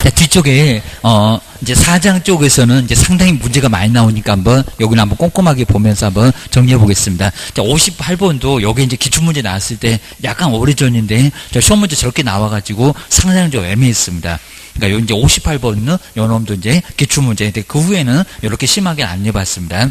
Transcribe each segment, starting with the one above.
자, 뒤쪽에 이제 4장 쪽에서는 이제 상당히 문제가 많이 나오니까 한번 여기는 한번 꼼꼼하게 보면서 한번 정리해 보겠습니다. 자, 58번도 여기 이제 기출문제 나왔을 때 약간 오래전인데 시험 문제 저렇게 나와가지고 상당히 좀 애매했습니다. 그러니까 요 이제 58번은 요 놈도 이제 기출문제인데 그 후에는 이렇게 심하게 안 내봤습니다.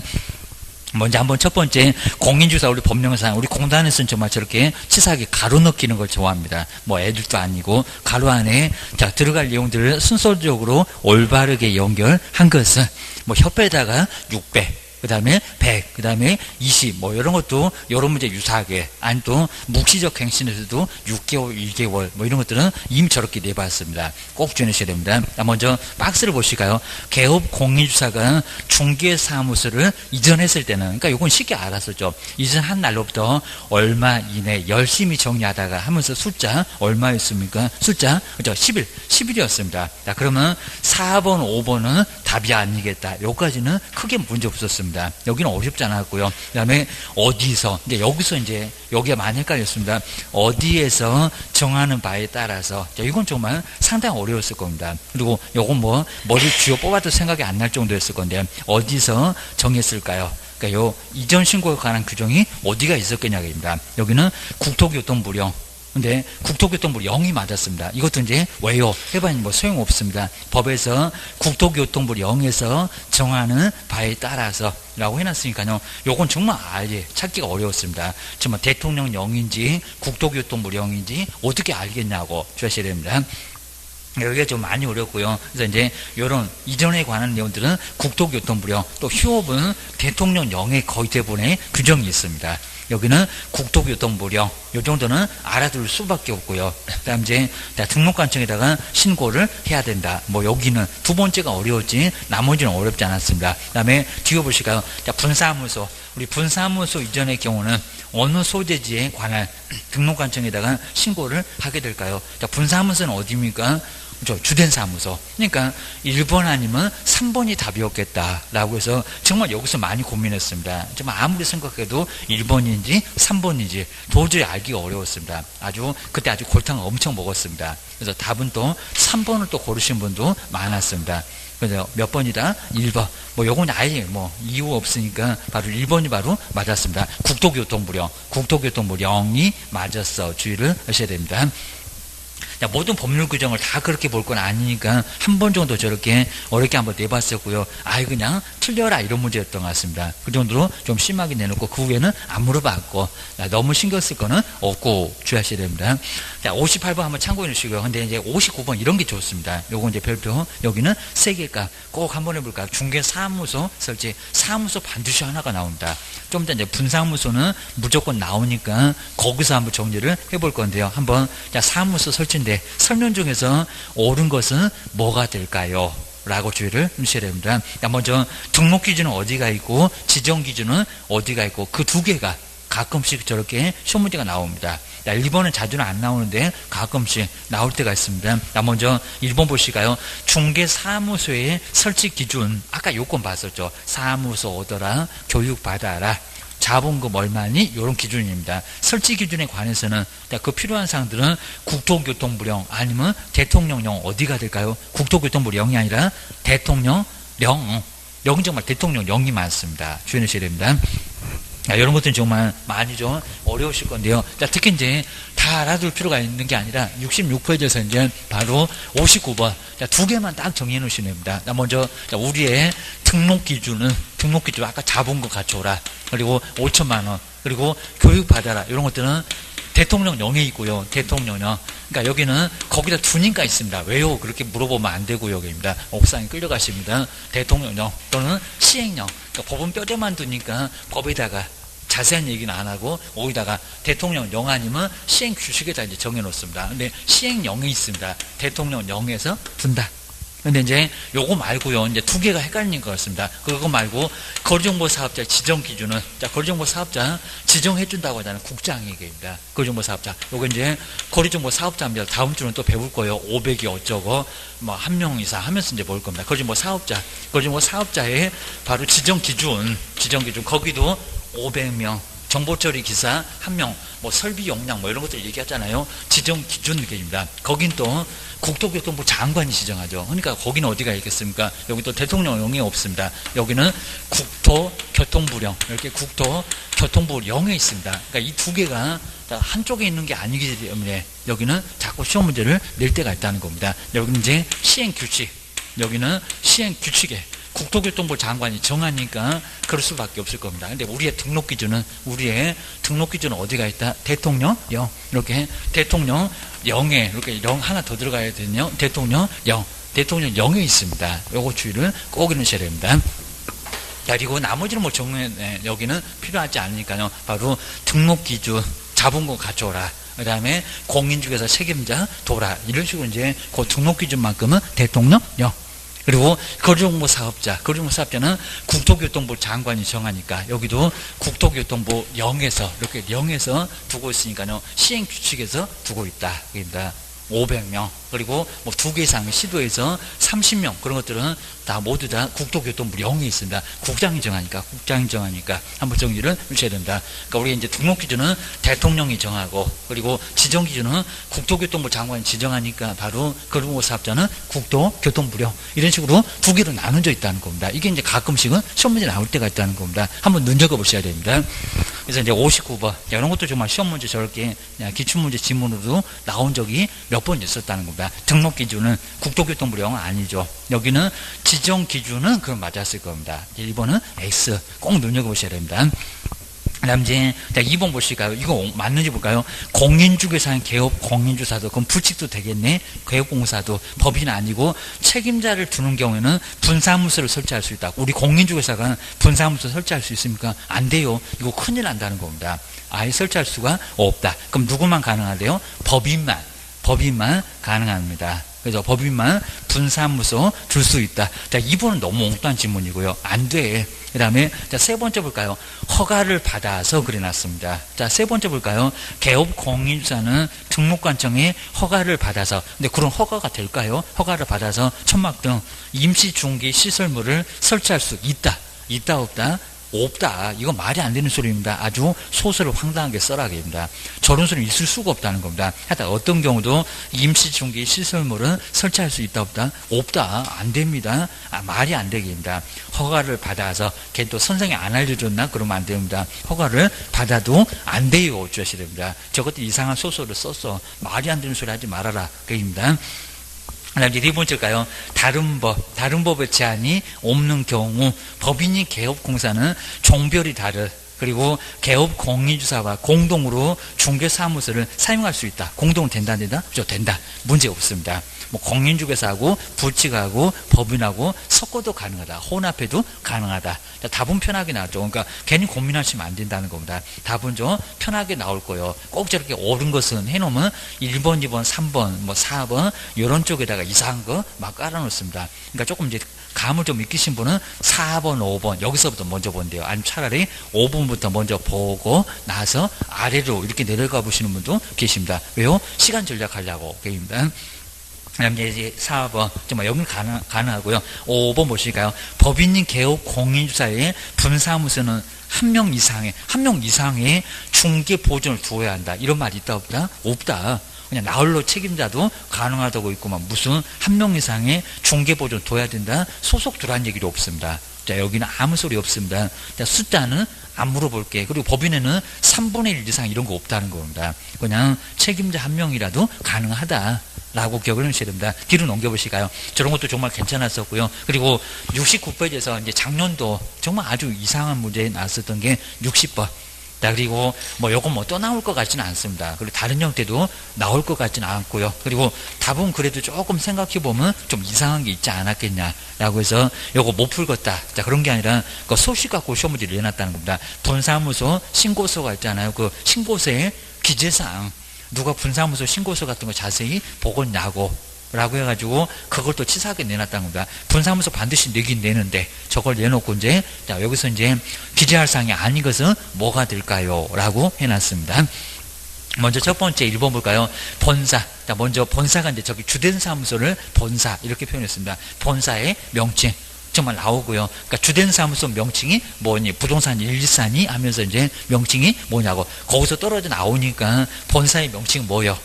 먼저 한번 첫 번째 공인주사 우리 법령상 우리 공단에서는 정말 저렇게 치사하게 가로 넣기는 걸 좋아합니다. 뭐 애들도 아니고 가로 안에 자 들어갈 내용들을 순서적으로 올바르게 연결한 것은 뭐 협회에다가 600 그 다음에 100, 그 다음에 20, 뭐, 이런 것도, 이런 문제 유사하게, 아니 또, 묵시적 행신에서도 6개월, 1개월, 뭐, 이런 것들은 이미 저렇게 내봤습니다. 꼭 주의하셔야 됩니다. 먼저, 박스를 보실까요? 개업 공인주사가 중개사무소를 이전했을 때는, 그러니까 요건 쉽게 알았었죠. 이전한 날로부터 얼마 이내 열심히 정리하다가 하면서 숫자, 얼마였습니까? 숫자, 그죠? 10일이었습니다. 자, 그러면 4번, 5번은 답이 아니겠다. 여기까지는 크게 문제 없었습니다. 여기는 어렵지 않았고요. 그 다음에 어디서, 이제 여기서 이제, 여기가 많이 헷갈렸습니다. 어디에서 정하는 바에 따라서, 자, 이건 정말 상당히 어려웠을 겁니다. 그리고 요건 뭐, 머리 쥐어 뽑아도 생각이 안 날 정도였을 건데, 어디서 정했을까요? 그러니까 요 이전 신고에 관한 규정이 어디가 있었겠냐입니다. 여기는 국토교통부령. 근데 국토교통부 0이 맞았습니다. 이것도 이제 왜요? 해봐니 뭐 소용없습니다. 법에서 국토교통부 0에서 정하는 바에 따라서 라고 해놨으니까요. 요건 정말 알게 찾기가 어려웠습니다. 정말 대통령 0인지 국토교통부 0인지 어떻게 알겠냐고 주셔야 됩니다. 여기가 좀 많이 어렵고요. 그래서 이제 요런 이전에 관한 내용들은 국토교통부령 또 휴업은 대통령 0의 거의 대부분의 규정이 있습니다. 여기는 국토교통부령 요 정도는 알아둘 수밖에 없고요. 그다음 이제 등록관청에다가 신고를 해야 된다. 뭐 여기는 두 번째가 어려웠지 나머지는 어렵지 않았습니다. 그다음에 뒤에 보실까요? 자, 분사무소 우리 분사무소 이전의 경우는 어느 소재지에 관한 등록관청에다가 신고를 하게 될까요? 자, 분사무소는 어디입니까? 주된 사무소. 그러니까 1번 아니면 3번이 답이었겠다라고 해서 정말 여기서 많이 고민했습니다. 정말 아무리 생각해도 1번인지 3번인지 도저히 알기가 어려웠습니다. 그때 아주 골탕을 엄청 먹었습니다. 그래서 답은 또 3번을 또 고르신 분도 많았습니다. 그래서 몇 번이다? 1번. 뭐 요건 아예 뭐 이유 없으니까 바로 1번이 바로 맞았습니다. 국토교통부령이 맞았어. 주의를 하셔야 됩니다. 자, 모든 법률 규정을 다 그렇게 볼 건 아니니까 한 번 정도 저렇게 어렵게 한번 내봤었고요. 그냥 틀려라 이런 문제였던 것 같습니다. 그 정도로 좀 심하게 내놓고 그 후에는 안 물어봤고 너무 신경 쓸 거는 없고 주의하셔야 됩니다. 자, 58번 한번 참고해 주시고요. 근데 이제 59번 이런 게 좋습니다. 요거 이제 별표 여기는 세 개값 꼭 한번 해볼까요? 중개사무소 설치 사무소 반드시 하나가 나옵니다. 좀 이따 이제 분사무소는 무조건 나오니까 거기서 한번 정리를 해볼 건데요. 한번 자, 사무소 설치인데 설명 중에서 옳은 것은 뭐가 될까요? 라고 주의를 주셔야 됩니다. 먼저 등록 기준은 어디가 있고 지정 기준은 어디가 있고 그 두 개가 가끔씩 저렇게 시험 문제가 나옵니다. 1번은 자주는 안 나오는데 가끔씩 나올 때가 있습니다. 먼저 1번 보실까요? 중개사무소의 설치 기준 아까 요건 봤었죠. 사무소 오더라 교육받아라 자본금 얼마니? 이런 기준입니다. 설치 기준에 관해서는 그 필요한 사항들은 국토교통부령 아니면 대통령령 어디가 될까요? 국토교통부령이 아니라 대통령령 여기 정말 대통령령이 많습니다. 주의하셔야 됩니다. 이런 것들은 정말 많이 좀 어려우실 건데요. 자, 특히 이제 다 알아둘 필요가 있는 게 아니라 66페이지에서 이제 바로 59번. 자, 두 개만 딱 정리해 놓으시면 됩니다. 먼저, 우리의 등록 기준 아까 자본금 갖춰라. 그리고 5천만원. 그리고 교육받아라. 이런 것들은 대통령령에 있고요. 대통령령. 그러니까 여기는 거기다 두니까 있습니다. 왜요? 그렇게 물어보면 안 되고요. 여기입니다. 옥상에 끌려가십니다. 대통령령 또는 시행령. 그러니까 법은 뼈대만 두니까 법에다가 자세한 얘기는 안 하고 오히다가 대통령령 아니면 시행 규칙에다 이제 정해놓습니다. 근데 시행령이 있습니다. 대통령령에서 둔다. 근데 이제 요거 말고요. 이제 두 개가 헷갈리는 것 같습니다. 그거 말고 거리정보 사업자 지정 기준은 자, 거리정보 사업자 지정해 준다고 하잖아요. 국장에게입니다. 거리정보 사업자. 요거 이제 거리정보 사업자입니다. 다음 주는 또 배울 거예요. 500이 어쩌고 뭐 한 명 이상 하면서 이제 볼 겁니다. 거리정보 사업자의 바로 지정 기준 거기도 500명 정보 처리 기사 1명, 뭐 설비 용량 뭐 이런 것들 얘기하잖아요. 지정 기준 계입니다. 거긴 또 국토교통부 장관이 지정하죠. 그러니까 거기는 어디가 있겠습니까? 여기 또 대통령령이 없습니다. 여기는 국토교통부령, 이렇게 국토교통부령에 있습니다. 그러니까 이 두 개가 한쪽에 있는 게 아니기 때문에 여기는 자꾸 시험 문제를 낼 때가 있다는 겁니다. 여기는 이제 시행규칙, 여기는 시행규칙에 국토교통부 장관이 정하니까 그럴 수밖에 없을 겁니다. 근데 우리의 등록 기준은 어디가 있다? 대통령령. 이렇게 대통령령에 이렇게 령 하나 더 들어가야 되거든요. 대통령령에 있습니다. 요거 주의를 꼭 해주셔야 됩니다. 그리고 나머지는 뭐 여기는 필요하지 않으니까요. 바로 등록 기준 잡은 거 가져오라. 그 다음에 공인중개사 책임자 둬라. 이런 식으로 이제 그 등록 기준만큼은 대통령령. 그리고 거주정보 사업자는 국토교통부 장관이 정하니까 여기도 국토교통부 영에서 이렇게 영에서 두고 있으니까요. 시행규칙에서 두고 있다. 그러니까 500명 그리고 뭐 2개 이상의 시도에서 30명 그런 것들은 다 모두 다 국토교통부 영이 있습니다. 국장이 정하니까 한번 정리를 해주셔야 됩니다. 그러니까 우리 이제 등록 기준은 대통령이 정하고 그리고 지정 기준은 국토교통부 장관이 지정하니까 바로 거주정보 사업자는 국토교통부령 이런 식으로 두 개로 나눠져 있다는 겁니다. 이게 이제 가끔씩은 시험 문제 나올 때가 있다는 겁니다. 한번 눈여겨 보셔야 됩니다. 그래서 이제 59번 이런 것도 정말 시험 문제 저렇게 기출문제 지문으로 나온 적이 몇 번 있었다는 겁니다. 등록 기준은 국토교통부령 아니죠. 여기는 지정 기준은 그럼 맞았을 겁니다. 1번은 X 꼭 눈여겨보셔야 됩니다. 그 다음 이제 2번 보실까요? 이거 맞는지 볼까요? 공인중개사는 개업 공인주사도 그럼 불칙도 되겠네. 개업공사도 법인 아니고 책임자를 두는 경우에는 분사무소를 설치할 수 있다. 우리 공인중개사가 분사무소 설치할 수 있습니까? 안 돼요. 이거 큰일 난다는 겁니다. 아예 설치할 수가 없다. 그럼 누구만 가능하대요? 법인만 가능합니다. 그래서 법인만 분사무소 둘 수 있다. 자, 2번은 너무 엉뚱한 질문이고요. 안 돼. 그 다음에, 자, 세 번째 볼까요? 허가를 받아서 그려놨습니다. 자, 세 번째 볼까요? 개업 공인주사는 등록관청에 허가를 받아서, 근데 그런 허가가 될까요? 허가를 받아서 천막 등 임시중개 시설물을 설치할 수 있다. 있다, 없다? 없다. 이건 말이 안 되는 소리입니다. 아주 소설을 황당하게 써라기입니다. 저런 소리 있을 수가 없다는 겁니다. 하여튼 어떤 경우도 임시중개 시설물은 설치할 수 있다 없다? 없다. 안 됩니다. 말이 안 되기입니다. 허가를 받아서 걔 또 선생이 안 알려줬나? 그러면 안 됩니다. 허가를 받아도 안 돼요. 주셔야 됩니다. 저것도 이상한 소설을 썼어. 말이 안 되는 소리 하지 말아라. 그입니다. 그다음 이제 네 번째일까요? 다른 법의 제한이 없는 경우 법인이 개업공사는 종별이 다른 그리고 개업 공인주사와 공동으로 중개사무소를 사용할 수 있다. 공동은 된다 안 된다? 그렇죠. 된다. 문제 없습니다. 뭐 공인중개사하고 불칙하고 법인하고 섞어도 가능하다. 혼합해도 가능하다. 자, 답은 편하게 나왔죠. 그러니까 괜히 고민하시면 안 된다는 겁니다. 답은 좀 편하게 나올 거예요. 꼭 저렇게 옳은 것은 해놓으면 1번, 2번, 3번, 뭐 4번 이런 쪽에다가 이상한 거 막 깔아놓습니다. 그러니까 조금 이제 감을 좀 익히신 분은 4번, 5번 여기서부터 먼저 본대요. 아니면 차라리 5번부터 먼저 보고 나서 아래로 이렇게 내려가 보시는 분도 계십니다. 왜요? 시간 전략하려고. 그입니다. 그다음 이제 4번 정말 여기는 가능하고요. 5번 보실까요? 법인인 개업 공인주사의 분사무소는 한 명 이상의 중개 보존을 두어야 한다. 이런 말이 있다 없다? 없다. 그냥 나홀로 책임자도 가능하다고 있고만 무슨 한 명 이상의 중개 보존 둬야 된다. 소속 두란 얘기도 없습니다. 자, 여기는 아무 소리 없습니다. 자, 숫자는 안 물어볼게. 그리고 법인에는 3분의 1 이상 이런 거 없다는 겁니다. 그냥 책임자 한 명이라도 가능하다. 라고 기억을 해주셔야 됩니다. 뒤로 넘겨보실까요? 저런 것도 정말 괜찮았었고요. 그리고 69페이지에서 이제 작년도 정말 아주 이상한 문제 나왔었던 게 60번. 그리고 뭐 요건 뭐 또 나올 것 같지는 않습니다. 그리고 다른 형태도 나올 것 같지는 않고요. 그리고 답은 그래도 조금 생각해 보면 좀 이상한 게 있지 않았겠냐라고 해서 요거 못 풀겠다. 자, 그런 게 아니라 그 소식 갖고 시험 문제를 내놨다는 겁니다. 분사무소 신고서가 있잖아요. 그 신고서의 기재사항. 누가 분사무소 신고서 같은 거 자세히 보겠냐고 라고 해가지고 그걸 또 치사하게 내놨다는 겁니다. 분사무소 반드시 내긴 내는데 저걸 내놓고 이제 자, 여기서 이제 기재할 사항이 아닌 것은 뭐가 될까요? 라고 해놨습니다. 먼저 첫 번째 1번 볼까요? 본사. 자, 먼저 본사가 이제 저기 주된 사무소를 본사 이렇게 표현했습니다. 본사의 명칭. 정말 나오고요. 그러니까 주된 사무소 명칭이 뭐니, 부동산 일산이 하면서 이제 명칭이 뭐냐고, 거기서 떨어져 나오니까 본사의 명칭이 뭐요.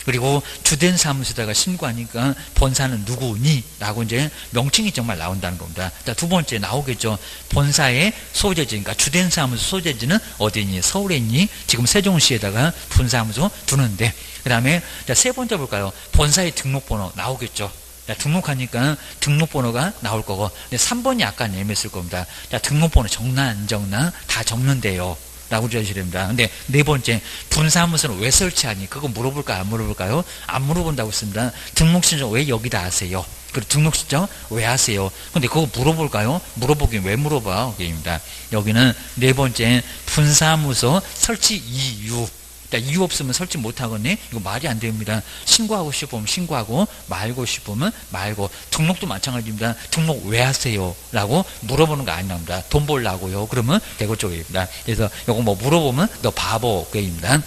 그리고 주된 사무소에다가 신고하니까 본사는 누구니? 라고 이제 명칭이 정말 나온다는 겁니다. 자, 두 번째 나오겠죠. 본사의 소재지, 그러니까 주된 사무소 소재지는 어디니? 서울에 있니? 지금 세종시에다가 분사무소 두는데. 그 다음에 세 번째 볼까요? 본사의 등록번호 나오겠죠. 자, 등록하니까 등록번호가 나올 거고. 3번이 약간 애매했을 겁니다. 자, 등록번호 적나 안 적나? 다 적는데요. 라고 주셔야 됩니다. 근데 네 번째, 분사무소는 왜 설치하니? 그거 물어볼까요? 안 물어볼까요? 안 물어본다고 했습니다. 등록 신청 왜 여기다 하세요? 그리고 등록 신청 왜 하세요? 근데 그거 물어볼까요? 물어보긴 왜 물어봐? 여기입니다. 여기는 네 번째, 분사무소 설치 이유. 이유 없으면 설치 못하겠네? 이거 말이 안 됩니다. 신고하고 싶으면 신고하고, 말고 싶으면 말고. 등록도 마찬가지입니다. 등록 왜 하세요? 라고 물어보는 거 아닙니다. 돈 벌라고요. 그러면 대고 쪽입니다. 그래서 이거 뭐 물어보면 너 바보 게임입니다.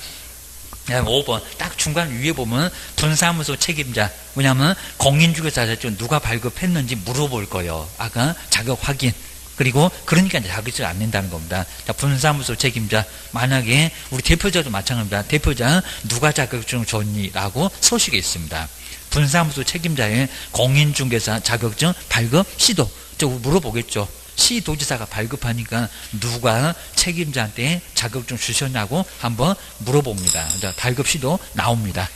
5번 딱 중간 위에 보면 분사무소 책임자. 왜냐하면 공인중개사 누가 발급했는지 물어볼 거예요. 아까 자격 확인. 그리고 그러니까 자격증을 안 낸다는 겁니다. 자, 분사무소 책임자. 만약에 우리 대표자도 마찬가지입니다. 대표자 누가 자격증을 줬니? 라고 서식에 있습니다. 분사무소 책임자의 공인중개사 자격증 발급 시도. 저 물어보겠죠. 시도지사가 발급하니까 누가 책임자한테 자격증 주셨냐고 한번 물어봅니다. 자, 발급 시도 나옵니다.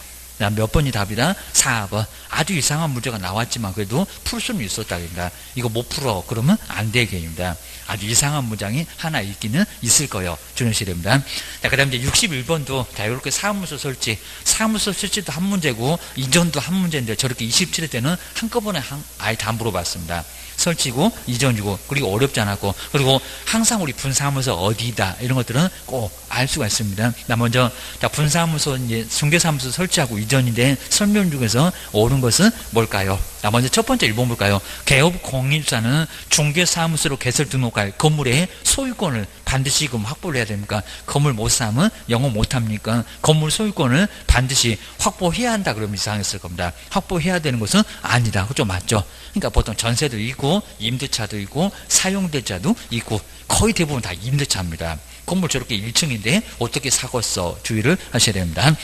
몇 번이 답이다? 4번. 아주 이상한 문제가 나왔지만 그래도 풀 수는 있었다니까. 이거 못 풀어. 그러면 안 되게입니다. 아주 이상한 문장이 하나 있기는 있을 거예요. 준현실입니다. 자, 그 다음에 이제 61번도, 자, 이렇게 사무소 설치. 사무소 설치도 한 문제고, 이전도 한 문제인데, 저렇게 27회 때는 한꺼번에 아예 다 물어봤습니다. 설치고, 이전이고, 그리고 어렵지 않았고, 그리고 항상 우리 분사무소 어디다, 이런 것들은 꼭 알 수가 있습니다. 나 먼저, 자, 분사무소, 이제 중개사무소 설치하고 이전인데, 설명 중에서 옳은 것은 뭘까요? 자, 먼저 첫 번째 1번 볼까요? 개업 공인주사는 중개사무소로 개설 등록할 건물의 소유권을 반드시 그럼 확보를 해야 됩니까? 건물 못 사면 영업 못 합니까? 건물 소유권을 반드시 확보해야 한다 그러면 이상했을 겁니다. 확보해야 되는 것은 아니다. 그죠? 맞죠? 그러니까 보통 전세도 있고, 임대차도 있고, 사용대차도 있고, 거의 대부분 다 임대차입니다. 건물 저렇게 1층인데 어떻게 사겠어? 주의를 하셔야 됩니다.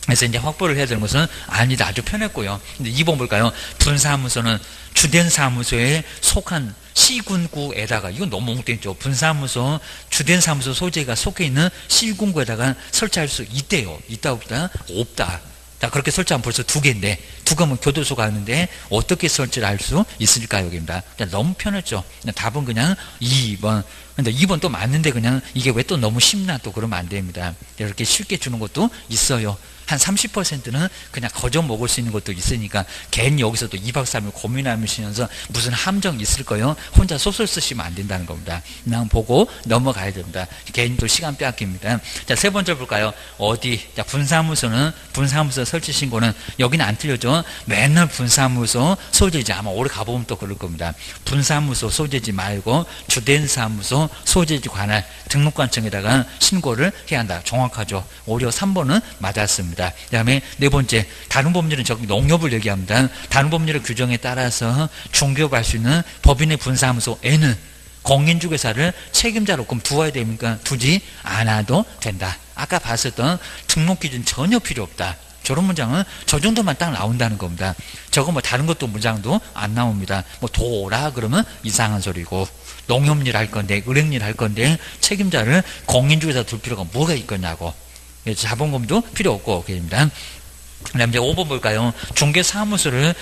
그래서 이제 확보를 해야 되는 것은 아니다. 아주 편했고요. 근데 2번 볼까요? 분사무소는 주된 사무소에 속한 시군구에다가, 이건 너무 엉뚱했죠. 분사무소, 주된 사무소 소재가 속해 있는 시군구에다가 설치할 수 있대요. 있다 없다? 없다. 자, 그렇게 설치하면 벌써 2개인데, 2개면 교도소 가는데 어떻게 설치를 할 수 있을까요? 여기입니다. 자, 너무 편했죠. 답은 그냥 2번. 근데 2번 또 맞는데 그냥 이게 왜 또 너무 쉽나 또 그러면 안 됩니다. 이렇게 쉽게 주는 것도 있어요. 한 30%는 그냥 거저 먹을 수 있는 것도 있으니까 괜히 여기서 또 2박 3일 고민하시면서 무슨 함정이 있을 거예요. 혼자 소설 쓰시면 안 된다는 겁니다. 그냥 보고 넘어가야 됩니다. 괜히 또 시간 빼앗깁니다. 자, 세 번째 볼까요? 어디? 자, 분사무소는, 분사무소 설치 신고는, 여기는 안 틀려져. 맨날 분사무소 소재지. 아마 오래 가보면 또 그럴 겁니다. 분사무소 소재지 말고 주된 사무소 소재지 관할 등록관청에다가 신고를 해야 한다. 정확하죠. 오히려 3번은 맞았습니다. 그 다음에 네 번째, 다른 법률은 저기 농협을 얘기합니다. 다른 법률의 규정에 따라서 중개업할 수 있는 법인의 분사무소에는 공인중개사를 책임자로 그럼 두어야 됩니까? 두지 않아도 된다. 아까 봤었던 등록기준 전혀 필요 없다. 저런 문장은 저 정도만 딱 나온다는 겁니다. 저거 뭐 다른 것도 문장도 안 나옵니다. 뭐 도라 그러면 이상한 소리고, 농협일 할 건데, 은행일 할 건데 책임자를 공인중개사 둘 필요가 뭐가 있겠냐고. 자본금도 필요 없고, 그입니다. 그 다음에 이제 5번 볼까요? 중개사무소를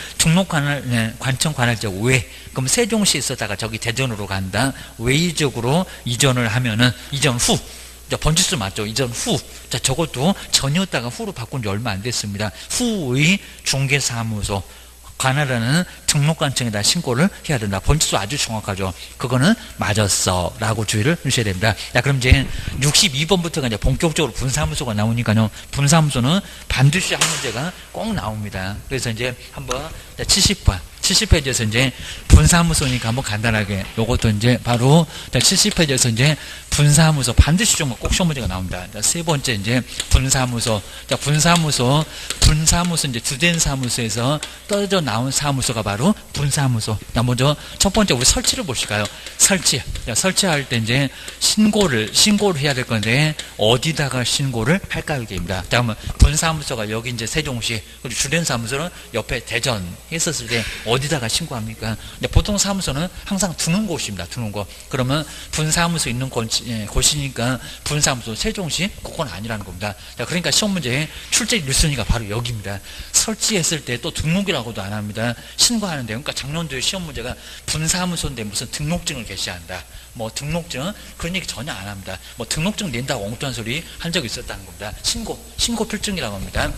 관청 관할자 외, 그럼 세종시에 있었다가 저기 대전으로 간다. 외의적으로 이전을 하면은, 이전 후. 자, 번지수 맞죠? 이전 후. 자, 저것도 전이었다가 후로 바꾼 지 얼마 안 됐습니다. 후의 중개사무소 관할하는 등록관청에다 신고를 해야 된다. 번지수 아주 정확하죠. 그거는 맞았어. 라고 주의를 주셔야 됩니다. 자, 그럼 이제 62번부터가 이제 본격적으로 분사무소가 나오니까요. 분사무소는 반드시 한 문제가 꼭 나옵니다. 그래서 이제 한번 70번. 70페이지에서 이제 분사무소니까 한번 간단하게 요것도 이제 바로 70페이지에서 이제 분사무소 반드시 좀 꼭 시험 문제가 나옵니다. 자, 세 번째 이제 분사무소. 자, 분사무소 이제 주된 사무소에서 떨어져 나온 사무소가 바로 분사무소. 자, 먼저 첫 번째 우리 설치를 보실까요? 설치. 자, 설치할 때 이제 신고를 해야 될 건데 어디다가 신고를 할까요? 입니다. 다음은 분사무소가 여기 이제 세종시, 그리고 주된 사무소는 옆에 대전 했었을 때 어디다가 신고합니까? 보통 사무소는 항상 두는 곳입니다. 두는 곳. 그러면 분사무소 있는 곳이니까 분사무소 세종시 그건 아니라는 겁니다. 자, 그러니까 시험 문제에 출제 1순위가 바로 여기입니다. 설치했을 때 또 등록이라고도 안 합니다. 신고하는데, 그러니까 작년도에 시험 문제가 분사무소인데 무슨 등록증을 게시한다. 뭐 등록증 그런 얘기 전혀 안 합니다. 뭐 등록증 낸다고 엉뚱한 소리 한 적이 있었다는 겁니다. 신고 필증이라고 합니다.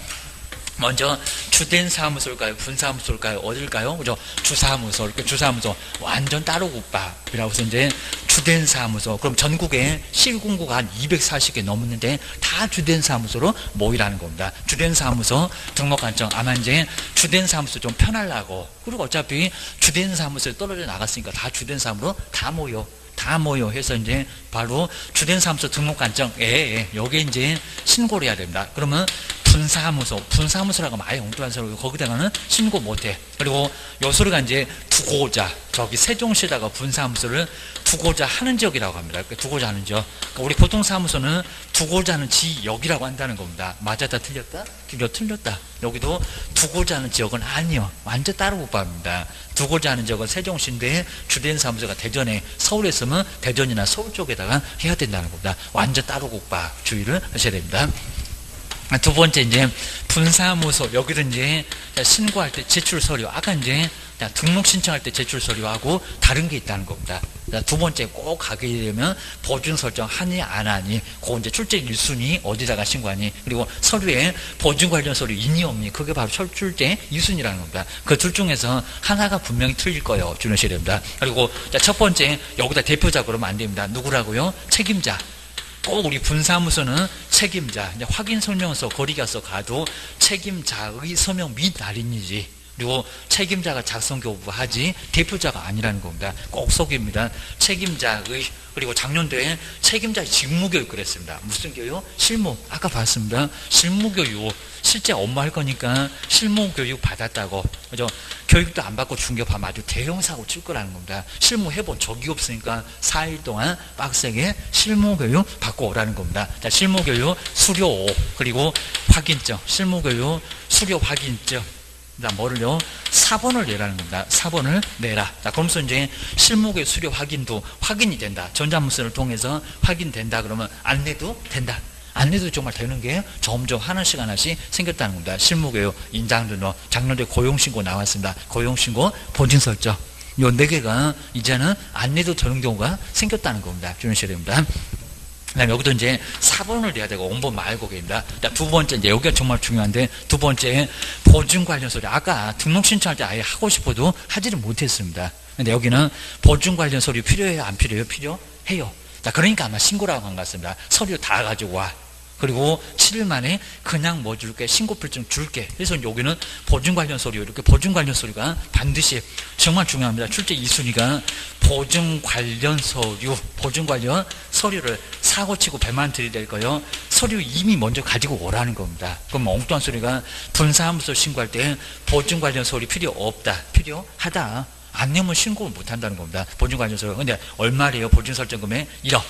먼저 주된 사무소일까요? 분사무소일까요? 어딜까요? 그죠? 주사무소. 이렇게 주사무소 완전 따로 국밥이라고 해서 이제 주된 사무소. 그럼 전국에 시군구가 한 240개 넘었는데 다 주된 사무소로 모이라는 겁니다. 주된 사무소 등록 관청. 아마 이제 주된 사무소 좀 편하려고. 그리고 어차피 주된 사무소에 떨어져 나갔으니까 다 주된 사무소로 다 모여 해서 이제 바로 주된 사무소 등록 관청에 여기에 이제 신고를 해야 됩니다. 그러면 분사무소라고 하면 아예 엉뚱한 소리고 거기다가는 신고 못해. 그리고 요 소리가 이제 두고자, 저기 세종시에다가 분사무소를 두고자 하는 지역이라고 합니다. 두고자 하는 지역. 그러니까 우리 보통 사무소는 두고자 하는 지역이라고 한다는 겁니다. 맞았다 틀렸다? 틀렸다. 여기도 두고자 하는 지역은 아니요. 완전 따로 국밥입니다. 두고자 하는 지역은 세종시인데 주된 사무소가 대전에, 서울에 있으면 대전이나 서울 쪽에다가 해야 된다는 겁니다. 완전 따로 국밥 주의를 하셔야 됩니다. 두 번째 이제 분사무소, 여기도 이제 신고할 때 제출 서류, 아까 이제 등록 신청할 때 제출 서류하고 다른 게 있다는 겁니다. 두 번째 꼭 가게 되면 보증 설정 하니 안 하니, 그거 이제 출제 1순위 어디다가 신고하니, 그리고 서류에 보증 관련 서류 있니 없니, 그게 바로 출제 2순위라는 겁니다. 그 둘 중에서 하나가 분명히 틀릴 거예요. 주의하셔야 됩니다. 그리고 첫 번째 여기다 대표자 그러면 안 됩니다. 누구라고요? 책임자. 꼭 우리 분사무소는 책임자, 이제 확인 설명서 거리가서 가도 책임자의 서명 및 날인이지, 그리고 책임자가 작성 교부하지 대표자가 아니라는 겁니다. 꼭 속입니다. 책임자의, 그리고 작년도에 책임자의 직무교육을 했습니다. 무슨 교육? 실무. 아까 봤습니다. 실무교육. 실제 업무 할 거니까 실무교육 받았다고. 그죠? 교육도 안 받고 중개하면 아주 대형사고 칠 거라는 겁니다. 실무 해본 적이 없으니까 4일 동안 빡세게 실무교육 받고 오라는 겁니다. 자, 실무교육 수료 5, 그리고 확인증. 실무교육 수료 확인증. 뭐를요? 4번을 내라는 겁니다. 4번을 내라. 자, 그러면서 이제 실무교육 수료 확인도 확인이 된다. 전자문서를 통해서 확인된다. 그러면 안 내도 된다. 안 내도 정말 되는 게 점점 하나씩 생겼다는 겁니다. 실무교육, 인장등록, 작년도에 고용신고 나왔습니다. 고용신고, 보증설정. 요 4개가 이제는 안 내도 되는 경우가 생겼다는 겁니다. 주의하셔야 됩니다. 그 다음에 여기도 이제 4번을 내야 되고 5번 말고 계십니다. 두 번째, 이제 여기가 정말 중요한데, 두 번째, 보증 관련 서류. 아까 등록 신청할 때 아예 하고 싶어도 하지를 못했습니다. 근데 여기는 보증 관련 서류 필요해요? 안 필요해요? 필요해요. 자, 그러니까 아마 신고라고 한 것 같습니다. 서류 다 가지고 와. 그리고 7일 만에 그냥 뭐 줄게, 신고필증 줄게. 그래서 여기는 보증 관련 서류, 이렇게 보증 관련 서류가 반드시 정말 중요합니다. 출제 2순위가 보증 관련 서류를 사고치고 배만 들이댈 거요. 서류 이미 먼저 가지고 오라는 겁니다. 그럼 엉뚱한 소리가 분사무소 신고할 때 보증 관련 서류 필요 없다, 필요하다. 안 내면 신고를 못 한다는 겁니다. 보증 관련 서류. 근데 얼마래요? 보증 설정금액 1억.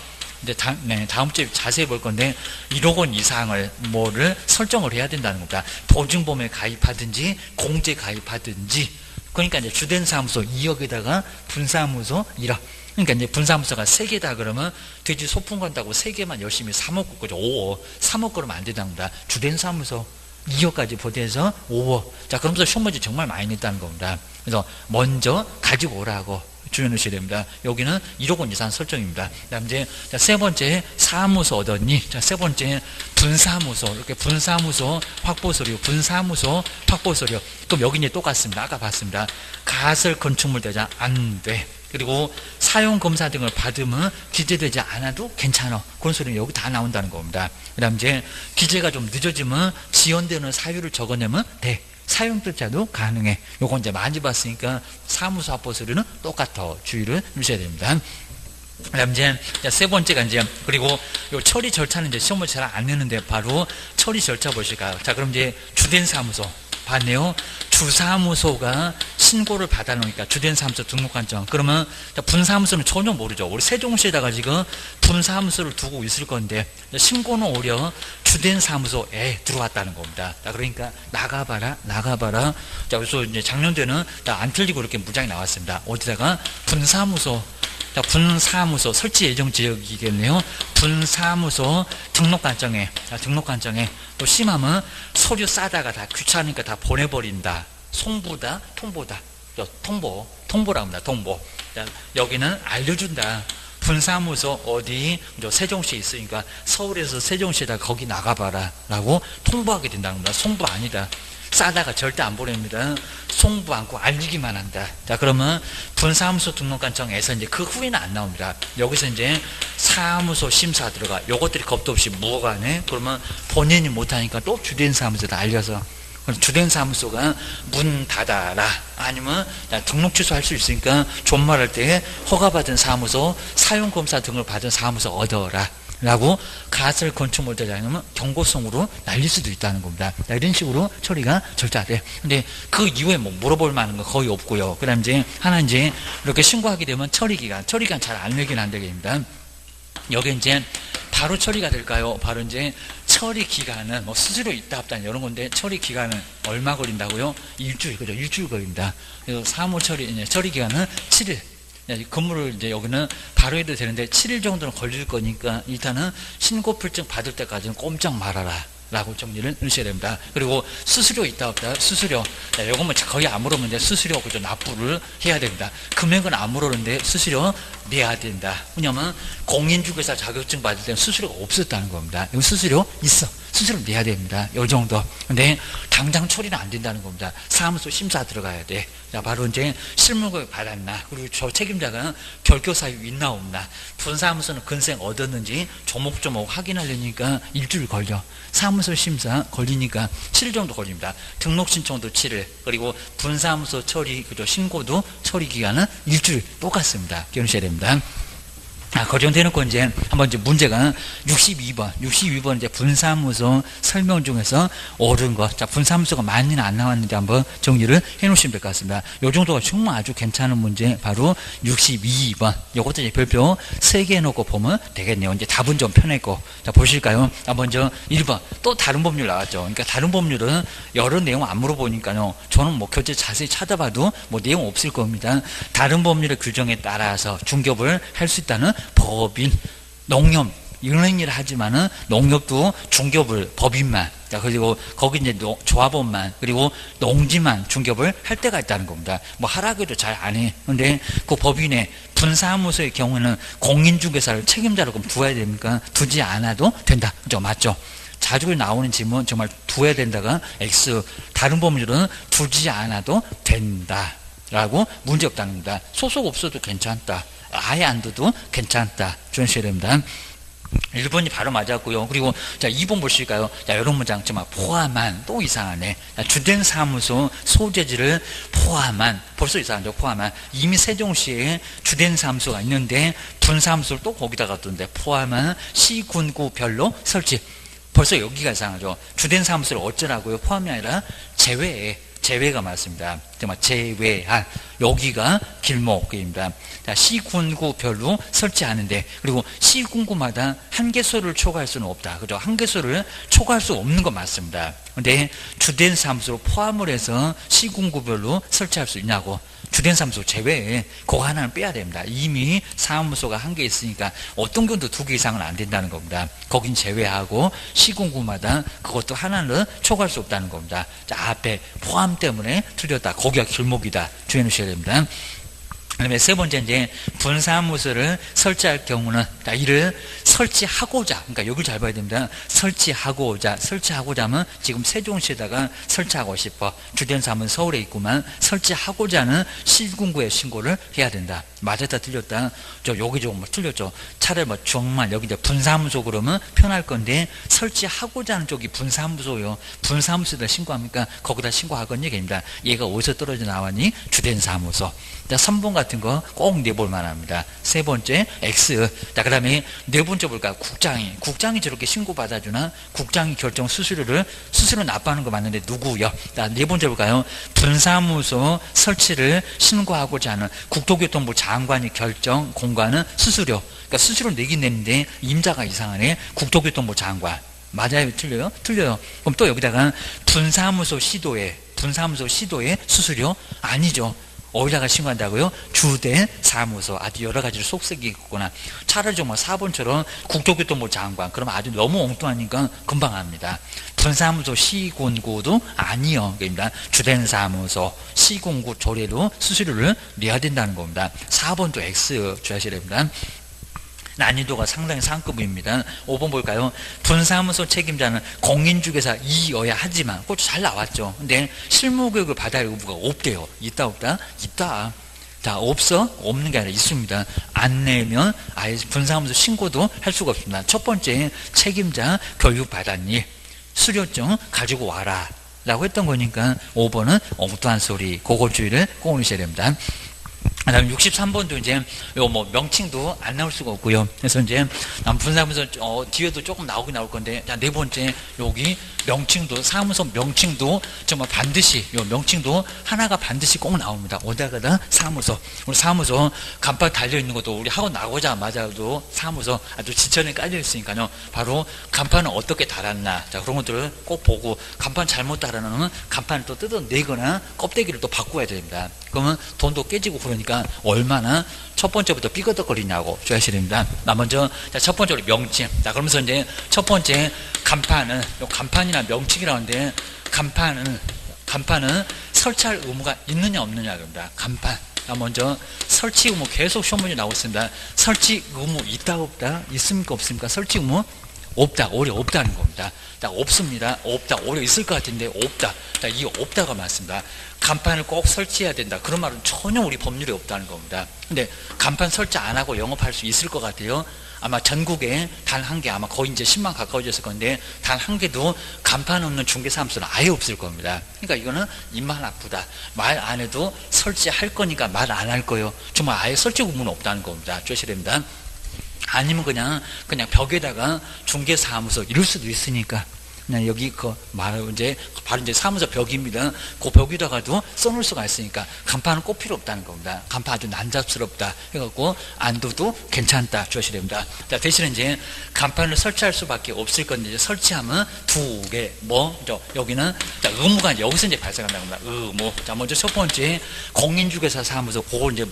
근데 다음 주에 자세히 볼 건데 1억 원 이상을 뭐를 설정을 해야 된다는 겁니다. 보증보험에 가입하든지 공제 가입하든지. 그러니까 이제 주된 사무소 2억에다가 분사무소 1억. 그러니까 이제 분사무소가 3개다 그러면 돼지 소풍 간다고 3개만 열심히 3억 그죠? 5억. 3억 그러면 안 된답니다. 주된 사무소 2억까지 보태서 5억. 자, 그러면서 시험문제 정말 많이 냈다는 겁니다. 그래서 먼저 가지고 오라고 주의하셔야 됩니다. 여기는 1억 원 이상 설정입니다. 그 다음 이제 세 번째 사무소 얻었니? 자, 세 번째 분사무소. 이렇게 분사무소 확보서류, 분사무소 확보서류. 그럼 여기 이제 똑같습니다. 아까 봤습니다. 가설 건축물 대장 안 돼. 그리고 사용검사 등을 받으면 기재되지 않아도 괜찮아. 그런 소리는 여기 다 나온다는 겁니다. 그 다음 이제 기재가 좀 늦어지면 지연되는 사유를 적어내면 돼. 사용뜻자도 가능해. 요건 이제 많이 봤으니까 사무소 확보 서류는 똑같아. 주의를 주셔야 됩니다. 그다음 이제 세 번째가 이제 그리고 요 처리 절차는 이제 시험을 잘 안 내는데 바로 처리 절차 보실까요? 자, 그럼 이제 주된 사무소 봤네요. 주사무소가 신고를 받아놓으니까 주된 사무소 등록한정. 그러면 분사무소는 전혀 모르죠. 우리 세종시에다가 지금 분사무소를 두고 있을 건데 신고는 오히려 주된 사무소에 들어왔다는 겁니다. 자, 그러니까 나가봐라. 자, 그래서 이제 작년도에는 안 틀리고 이렇게 문장이 나왔습니다. 어디다가 분사무소. 자, 분사무소 설치 예정 지역이겠네요. 분사무소 등록관청에, 등록관청에 또 심하면 서류 싸다가 다 귀찮으니까 다 보내버린다. 송부다, 통보다. 통보라고 합니다. 통보. 자, 여기는 알려준다. 분사무소 어디 세종시에 있으니까 서울에서 세종시에다 거기 나가봐라 라고 통보하게 된다는 겁니다. 송부 아니다. 싸다가 절대 안 보냅니다. 송부 않고 알리기만 한다. 자, 그러면 분사무소 등록관청에서 이제 그 후에는 안 나옵니다. 여기서 이제 사무소 심사 들어가. 요것들이 겁도 없이 무어가네. 그러면 본인이 못하니까 또 주된 사무소에다 알려서 주된 사무소가 문 닫아라. 아니면 등록 취소할 수 있으니까 존말할 때 허가받은 사무소, 사용검사 등을 받은 사무소 얻어라. 라고 가설 건축 모델이 아니면 경고성으로 날릴 수도 있다는 겁니다. 이런 식으로 처리가 절차돼. 근데 그 이후에 뭐 물어볼 만한 거 거의 없고요. 그 다음 이제 하나 이제 이렇게 신고하게 되면 처리기간 잘 안 내긴 안 되겠습니다. 여기 이제 바로 처리가 될까요? 바로 이제 처리 기간은 뭐 수수료 있다 없다 이런 건데 처리 기간은 얼마 걸린다고요? 일주일, 그죠? 일주일 걸립니다. 그래서 사무 처리 기간은 7일. 근무를 이제 여기는 바로 해도 되는데 7일 정도는 걸릴 거니까 일단은 신고필증 받을 때까지는 꼼짝 말아라 라고 정리를 하셔야 됩니다. 그리고 수수료 있다 없다. 수수료 요거는 거의 안 물어보는데 수수료 그죠? 납부를 해야 됩니다. 금액은 안 물어보는데 수수료 내야 된다. 왜냐면 공인중개사 자격증 받을 때는 수수료가 없었다는 겁니다. 여기 수수료 있어. 수수료 내야 됩니다. 요 정도. 근데 당장 처리는 안 된다는 겁니다. 사무소 심사 들어가야 돼. 자, 바로 이제 실물고백 받았나, 그리고 저 책임자가 결교 사유 있나 없나, 분사무소는 근생 얻었는지 조목조목 확인하려니까 일주일 걸려. 사무소 심사 걸리니까 7일 정도 걸립니다. 등록 신청도 7일, 그리고 분사무소 처리, 그죠? 신고도 처리 기간은 일주일 똑같습니다. 기억하셔야 됩니다. 그 정도 해놓고 이제 한번 이제 문제가 62번 이제 분사무소 설명 중에서 옳은 것. 자, 분사무소가 많이는 안 나왔는데 한번 정리를 해 놓으시면 될 것 같습니다. 요 정도가 정말 아주 괜찮은 문제, 바로 62번. 요것도 이제 별표 3개 해놓고 보면 되겠네요. 이제 답은 좀 편했고. 자, 보실까요? 먼저 1번. 또 다른 법률 나왔죠. 그러니까 다른 법률은 여러 내용 안 물어보니까요. 저는 뭐 교재 자세히 찾아봐도 뭐 내용 없을 겁니다. 다른 법률의 규정에 따라서 중개업을 할 수 있다는 법인, 농협, 이런 일을 하지만은 농협도 중개업을 법인만, 그리고 거기 이제 조합원만, 그리고 농지만 중개업을 할 때가 있다는 겁니다. 뭐 하라고 잘 안 해. 근데 그 법인의 분사무소의 경우는 공인중개사를 책임자로 그럼 두어야 됩니까? 두지 않아도 된다. 그죠? 맞죠? 자주 나오는 질문 정말 두어야 된다가 X, 다른 법률은 두지 않아도 된다. 라고 문제 없다는 겁니다. 소속 없어도 괜찮다. 아예 안 둬도 괜찮다. 주의하셔야 됩니다. 1번이 바로 맞았고요. 그리고 자, 2번 보실까요? 자, 이런 문장 정말 포함한, 또 이상하네. 자, 주된 사무소 소재지를 포함한, 벌써 이상하죠. 포함한. 이미 세종시에 주된 사무소가 있는데 분사무소를 또 거기다가 뒀는데 포함한 시군구별로 설치. 벌써 여기가 이상하죠. 주된 사무소를 어쩌라고요? 포함이 아니라 제외가 맞습니다. 정말 제외한, 여기가 길목입니다. 자, 시군구별로 설치하는데, 그리고 시군구마다 한 개소를 초과할 수는 없다. 그죠? 한 개소를 초과할 수 없는 거 맞습니다. 근데 주된 사무소로 포함을 해서 시군구별로 설치할 수 있냐고. 주된 사무소 제외에 그거 하나는 빼야 됩니다. 이미 사무소가 한 개 있으니까 어떤 경우도 2개 이상은 안 된다는 겁니다. 거긴 제외하고 시군구마다 그것도 하나는 초과할 수 없다는 겁니다. 자, 앞에 포함 때문에 틀렸다. 거기가 길목이다. 주의해 주셔야 됩니다. 그다음에 세 번째 이제 분사무소를 설치할 경우는, 자, 이를 설치하고자, 그러니까 여기를 잘 봐야 됩니다. 설치하고자 하면 지금 세종시에다가 설치하고 싶어. 주된 사무소 서울에 있구만. 설치하고자는 시군구에 신고를 해야 된다. 맞았다 틀렸다. 여기 좀 뭐 틀렸죠. 차라리 뭐 정말 여기 이제 분사무소 그러면 편할 건데, 설치하고자 하는 쪽이 분사무소요. 분사무소에다 신고합니까? 거기다 신고하건 얘기입니다. 얘가 어디서 떨어져 나왔니? 주된 사무소. 자, 3번 같은 거 꼭 내볼 만합니다. 세 번째, X. 자, 그 다음에 네 번째 볼까요? 국장이 저렇게 신고받아주나? 국장이 결정 수수료를 납부하는 거 맞는데 누구요? 자, 네 번째 볼까요? 분사무소 설치를 신고하고자 하는 국토교통부 장관이 결정 공고하는 수수료. 그러니까 수수료 내긴 내는데 임자가 이상하네. 국토교통부 장관. 맞아요? 틀려요? 틀려요. 그럼 또 여기다가 분사무소 시도에 수수료? 아니죠. 어디다가 신고한다고요? 주된 사무소. 아주 여러 가지로 속색이 있구나. 차라리 정말 4번처럼 국토교통부 장관. 그러면 아주 너무 엉뚱하니까 금방 압니다. 분사무소 시군구도 아니요. 그러니까 주된 사무소, 시군구 조례로 수수료를 내야 된다는 겁니다. 4번도 X 주하셔야 됩니다. 난이도가 상당히 상급입니다. 5번 볼까요? 분사무소 책임자는 공인중개사 이어야 하지만, 그것도 잘 나왔죠. 근데 실무교육을 받아야 할 의무가 없대요. 있다 없다? 있다. 자, 없는 게 아니라 있습니다. 안 내면 아예 분사무소 신고도 할 수가 없습니다. 첫 번째, 책임자 교육 받았니? 수료증 가지고 와라 라고 했던 거니까 5번은 엉뚱한 소리, 그거 주의를 꼭 넣으셔야 됩니다. 그 다음에 63번도 이제, 요 명칭도 안 나올 수가 없고요. 그래서 이제, 분사무소, 뒤에도 조금 나오긴 나올 건데, 자, 네 번째, 여기 명칭도, 사무소 명칭도 정말 반드시, 요 명칭도 하나가 반드시 꼭 나옵니다. 어디다가 사무소. 우리 사무소 간판 달려있는 것도 우리 학원 나오자마자도 사무소 아주 지천에 깔려있으니까요. 바로 간판을 어떻게 달았나. 자, 그런 것들을 꼭 보고, 간판 잘못 달아놓으면 간판을 또 뜯어내거나 껍데기를 또 바꿔야 됩니다. 그러면 돈도 깨지고 그러니까 얼마나 첫 번째부터 삐거덕거리냐고 주의하셔야 됩니다. 먼저, 자, 첫 번째로 명칭. 자, 그러면서 이제 첫 번째 간판은, 요 간판이나 명칭이라는데, 간판은 설치할 의무가 있느냐 없느냐 그럽니다. 간판. 자, 먼저 설치 의무 계속 시험 문제 나오고 있습니다. 설치 의무 있다 없다? 있습니까 없습니까? 설치 의무 없다. 오히려 없다는 겁니다. 자, 없습니다. 없다. 오히려 있을 것 같은데 없다. 자, 이 없다가 맞습니다. 간판을 꼭 설치해야 된다. 그런 말은 전혀 우리 법률에 없다는 겁니다. 근데 간판 설치 안 하고 영업할 수 있을 것 같아요. 아마 전국에 단 한 개, 아마 거의 이제 10만 가까워졌을 건데, 단 한 개도 간판 없는 중개사무소는 아예 없을 겁니다. 그러니까 이거는 입만 아프다. 말 안 해도 설치할 거니까 말 안 할 거예요. 정말 아예 설치 의무는 없다는 겁니다. 주셔야 됩니다. 아니면 그냥 벽에다가 중개사무소 이럴 수도 있으니까 그냥 여기 바로 이제 사무소 벽입니다. 그 벽에다가도 써놓을 수가 있으니까 간판은 꼭 필요 없다는 겁니다. 간판 아주 난잡스럽다 해갖고 안 둬도 괜찮다 주셔야 됩니다. 자, 대신에 이제 간판을 설치할 수밖에 없을 건데 이제 설치하면 두 개 여기는 자, 의무가 여기서 이제 발생한다는 겁니다. 의무. 자, 먼저 첫 번째 공인중개사 사무소 그거 이제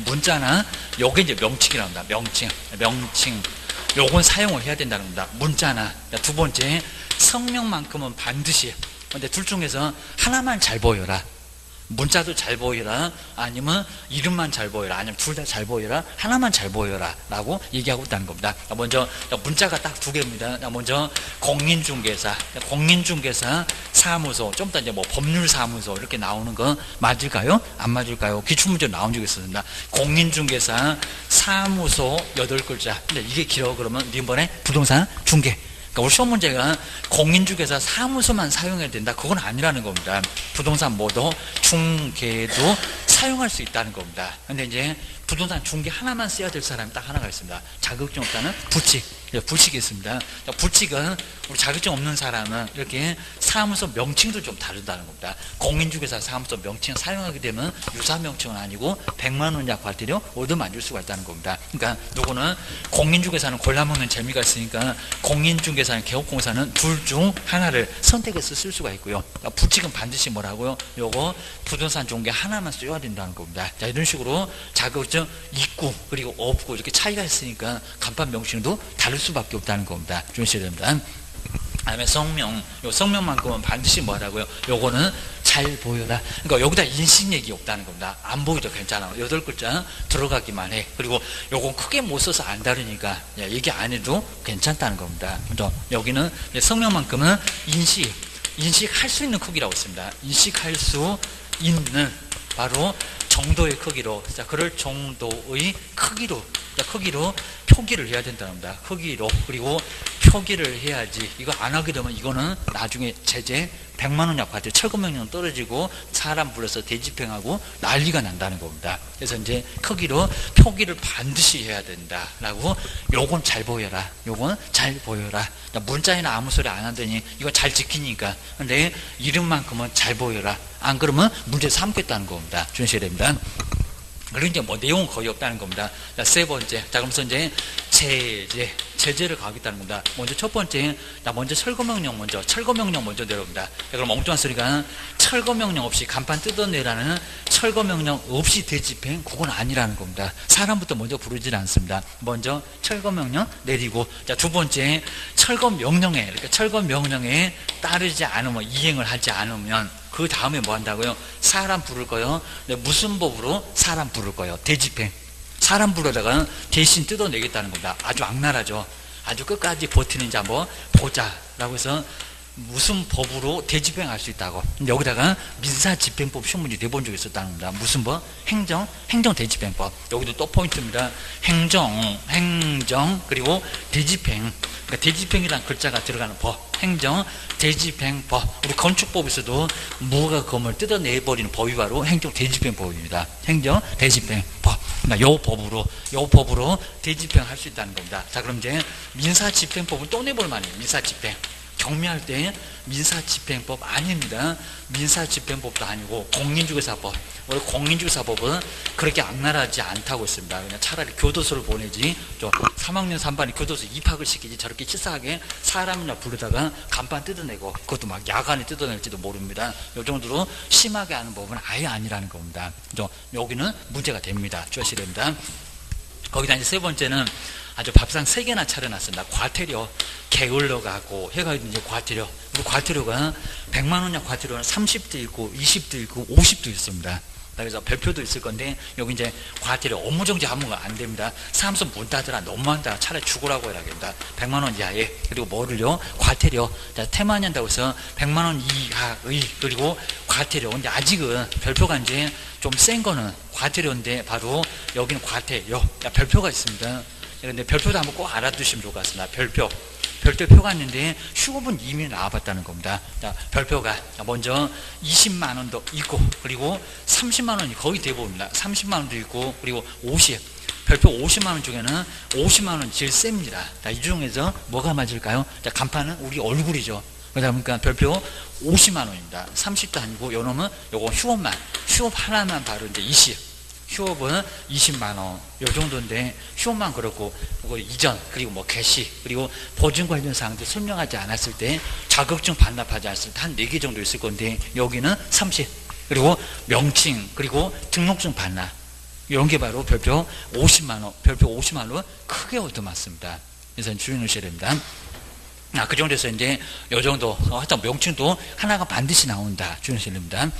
문자나 요게 이제 명칭이랍니다. 명칭. 요건 사용을 해야 된다는 겁니다. 문자나. 두 번째, 성명만큼은 반드시. 근데 둘 중에서 하나만 잘 보여라. 문자도 잘 보여라. 아니면 이름만 잘 보여라. 아니면 둘 다 잘 보여라. 하나만 잘 보여라. 라고 얘기하고 있다는 겁니다. 먼저, 문자가 딱 두 개입니다. 먼저, 공인중개사 사무소. 좀 더 이제 법률사무소. 이렇게 나오는 거 맞을까요? 안 맞을까요? 기출문제 나온 적이 있었습니다. 공인중개사 사무소 8글자. 근데 이게 길어. 그러면 이번에 부동산 중개. 우리 시험 문제가 공인중개사 사무소만 사용해야 된다. 그건 아니라는 겁니다. 부동산 모두 중개도 사용할 수 있다는 겁니다. 근데 이제 부동산 중개 하나만 써야 될 사람이 딱 하나가 있습니다. 자격증 없다는 불칙이 있습니다. 불칙은 우리 자격증 없는 사람은 이렇게 사무소 명칭도 좀 다르다는 겁니다. 공인중개사 사무소 명칭 사용하게 되면 유사 명칭은 아니고 100만 원 이하 과태료 얻어만 줄 수가 있다는 겁니다. 그러니까 누구는 공인중개사는 골라먹는 재미가 있으니까 공인중개사는 개업공사는 둘 중 하나를 선택해서 쓸 수가 있고요. 그러니까 불칙은 반드시 뭐라고요? 요거 부동산 중개 하나만 써야 된다는 겁니다. 자, 이런 식으로 자격증 있고 그리고 없고 이렇게 차이가 있으니까 간판 명칭도 다를 수밖에 없다는 겁니다. 주의하셔야 됩니다. 다음에 성명, 요 성명만큼은 반드시 뭐라고요? 요거는 잘 보여라. 그러니까 여기다 인식 얘기 없다는 겁니다. 안 보여도 괜찮아. 8글자 들어가기만 해. 그리고 요건 크게 못 써서 안 다르니까 얘기 안 해도 괜찮다는 겁니다. 여기는 성명만큼은 인식할 수 있는 크기라고 있습니다. 인식할 수 있는 바로 정도의 크기로, 자, 그럴 정도의 크기로 자, 크기로 표기를 해야 된다는 겁니다. 크기로. 그리고 표기를 해야지. 이거 안 하게 되면 이거는 나중에 제재 100만 원 약과태 철거명령 떨어지고 사람 불러서 대집행하고 난리가 난다는 겁니다. 그래서 이제 크기로 표기를 반드시 해야 된다라고 요건 잘 보여라. 요건 잘 보여라. 문자에는 아무 소리 안 하더니 이거 잘 지키니까. 근데 이름만큼은 잘 보여라. 안 그러면 문제 삼겠다는 겁니다. 주의하셔야 됩니다. 그리고 이제 뭐 내용은 거의 없다는 겁니다. 자, 세 번째. 자, 그러면서 이제 제재를 가겠다는 겁니다. 먼저 첫 번째, 먼저 철거명령 먼저 내려옵니다. 자, 그럼 엉뚱한 소리가 철거명령 없이 간판 뜯어내라는 철거명령 없이 대집행, 그건 아니라는 겁니다. 사람부터 먼저 부르질 않습니다. 먼저 철거명령 내리고, 자, 두 번째, 철거명령에 따르지 않으면, 이행을 하지 않으면, 그 다음에 뭐 한다고요? 사람 부를 거요. 네, 무슨 법으로 사람 부를 거요? 대집행. 사람 부르다가 대신 뜯어내겠다는 겁니다. 아주 악랄하죠. 아주 끝까지 버티는지 한번 보자라고 해서 무슨 법으로 대집행할 수 있다고. 여기다가 민사집행법 시험문제 내본 적이 있었다는 겁니다. 무슨 법? 행정대집행법. 여기도 또 포인트입니다. 행정 그리고 대집행. 그러니까 대집행이라는 글자가 들어가는 법. 행정대집행법. 우리 건축법에서도 무허가 건물 뜯어내버리는 법이 바로 행정대집행법입니다. 행정대집행법. 그러니까 요 법으로 대집행할 수 있다는 겁니다. 자, 그럼 이제 민사집행법을 또 내볼 만해요. 민사집행. 경미할 때 민사집행법 아닙니다. 민사집행법도 아니고 공인중개사법. 원래 공인중개사법은 그렇게 악랄하지 않다고 했습니다. 그냥 차라리 교도소를 보내지, 3학년 3반이 교도소 입학을 시키지, 저렇게 치사하게 사람이나 부르다가 간판 뜯어내고, 그것도 막 야간에 뜯어낼지도 모릅니다. 이 정도로 심하게 하는 법은 아예 아니라는 겁니다. 여기는 문제가 됩니다. 주의하셔야 됩니다. 거기다 이제 세 번째는 아주 밥상 3개나 차려놨습니다. 과태료, 게을러 가고 해가지고 이제 과태료. 그리고 과태료가 100만 원이냐 과태료는 30도 있고 20도 있고 50도 있습니다. 그래서 별표도 있을 건데 여기 이제 과태료 업무정지 하면 안 됩니다. 사무소 문 닫으라, 너무한다. 차라리 죽으라고 해야 됩니다. 100만 원 이하에. 그리고 뭐를요? 과태료. 테마니 한다고 해서 100만 원 이하의 그리고 과태료. 근데 아직은 별표가 이제 좀 센 거는 과태료인데 바로 여기는 과태료. 별표가 있습니다. 그런데 별표도 한번 꼭 알아두시면 좋을 것 같습니다. 별도표가 있는데 휴업은 이미 나와봤다는 겁니다. 자, 별표가 먼저 20만 원도 있고 그리고 30만 원이 거의 대부분입니다. 30만 원도 있고 그리고 50. 별표 50만 원 중에는 50만 원 제일 셉니다. 자, 이 중에서 뭐가 맞을까요? 자, 간판은 우리 얼굴이죠. 그러다 보니까 별표 50만 원입니다. 30도 아니고 요놈은 요거 휴업 하나만 바로 이제 20. 휴업은 20만 원, 요 정도인데, 휴업만 그렇고, 그거 이전, 그리고 뭐 개시, 그리고 보증 관련 사항도 설명하지 않았을 때, 자격증 반납하지 않았을 때 한 4개 정도 있을 건데, 여기는 30, 그리고 명칭, 그리고 등록증 반납. 이런 게 바로 별표 50만 원, 별표 50만 원 크게 얻어맞습니다. 그래서 주의하셔야 됩니다. 그 정도에서 이제, 요 정도, 하여튼 명칭도 하나가 반드시 나온다. 주의하셔야 됩니다.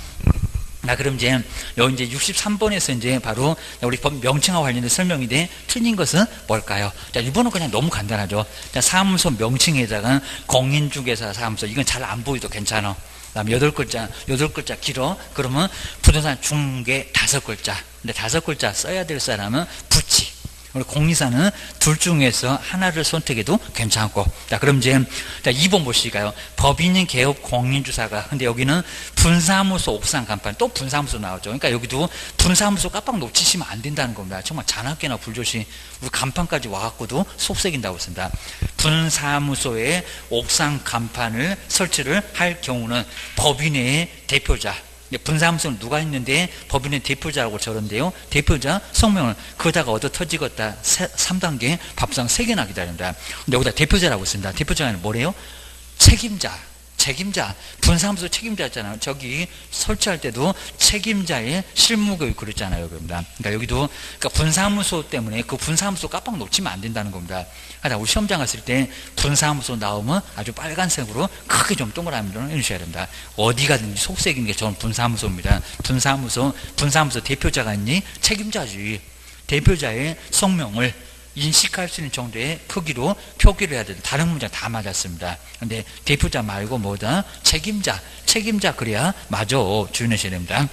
그럼 이제, 여기 이제 63번에서 이제 바로 우리 법 명칭과 관련된 설명인데 틀린 것은 뭘까요? 자, 1번은 그냥 너무 간단하죠. 자, 사무소 명칭에다가 공인중개사 사무소, 이건 잘 안 보여도 괜찮아. 그다음 8글자 길어. 그러면 부동산 중개 5글자. 근데 5글자 써야 될 사람은 부치. 우리 공인사는 둘 중에서 하나를 선택해도 괜찮고. 자, 그럼 이제, 자, 2번 보시까요? 법인인 개업 공인주사가. 근데 여기는 분사무소 옥상 간판. 또 분사무소 나오죠. 그러니까 여기도 분사무소 깜빡 놓치시면 안 된다는 겁니다. 정말 잔악계나 불조시. 우리 간판까지 와갖고도 속색인다고 했습니다. 분사무소에 옥상 간판을 설치를 할 경우는 법인의 대표자. 분사무소는 누가 있는데 법인의 대표자라고 저런데요. 대표자 성명을 그다가 얻어 터지겠다. 3단계 밥상 3개나 기다린다. 근데 여기다 대표자라고 있습니다. 대표자는 뭐래요? 책임자. 분사무소 책임자였잖아요. 저기 설치할 때도 책임자의 실무교육 그랬잖아요. 그러니까 여기도 그러니까 분사무소 때문에 그 분사무소 깜빡 놓치면 안 된다는 겁니다. 우리 시험장 갔을 때 분사무소 나오면 아주 빨간색으로 크게 좀 동그라미로 해주셔야 됩니다. 어디 가든지 속색인 게 저는 분사무소입니다. 분사무소 대표자가 있니? 책임자지. 대표자의 성명을 인식할 수 있는 정도의 크기로 표기를 해야 된다. 다른 문장 다 맞았습니다. 근데 대표자 말고 뭐다? 책임자 그래야 맞아. 주의하셔야 됩니다.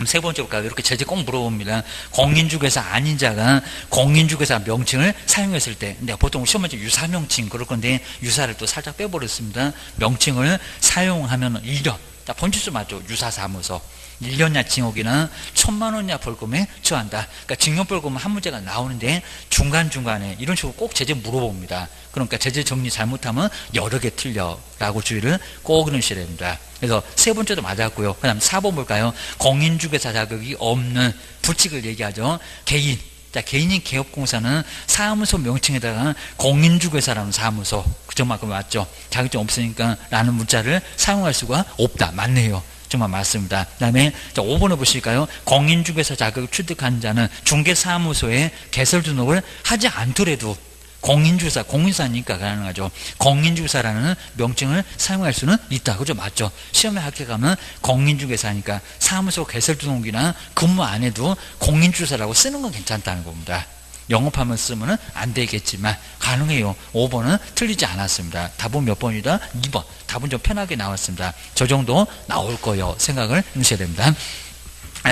그럼 세 번째 볼까요? 이렇게 제재 꼭 물어봅니다. 공인중개사 아닌 자가 공인중개사 명칭을 사용했을 때, 근데 보통 시험 문제 유사 명칭 그럴 건데 유사를 또 살짝 빼버렸습니다. 명칭을 사용하면 1년. 자, 본질수 맞죠? 유사사무소. 1년이나 징역이나 1,000만 원 이하 벌금에 처한다. 그러니까 징역벌금은 한 문제가 나오는데 중간중간에 이런 식으로 꼭 제재 물어봅니다. 그러니까 제재 정리 잘못하면 여러 개 틀려라고 주의를 꼭 넣으셔야 됩니다. 그래서 세 번째도 맞았고요. 그 다음 4번 볼까요? 공인중개사 자격이 없는 부칙을 얘기하죠. 개인. 자, 개인인 개업공사는 사무소 명칭에다가 공인중개사라는 사무소, 그정만큼 맞죠? 자격증 없으니까 라는 문자를 사용할 수가 없다. 맞네요. 정말 맞습니다. 그 다음에 5번을 보실까요? 공인중개사 자격을 취득한 자는 중개사무소에 개설 등록을 하지 않더라도 공인중개사, 공인사니까 가능하죠. 공인중개사라는 명칭을 사용할 수는 있다. 그죠? 맞죠? 시험에 합격하면 공인중개사니까 사무소 개설 등록이나 근무 안 해도 공인중개사라고 쓰는 건 괜찮다는 겁니다. 영업하면 쓰면 안 되겠지만 가능해요. 5번은 틀리지 않았습니다. 답은 몇 번이다? 2번. 답은 좀 편하게 나왔습니다. 저 정도 나올 거예요. 생각을 해주셔야 됩니다.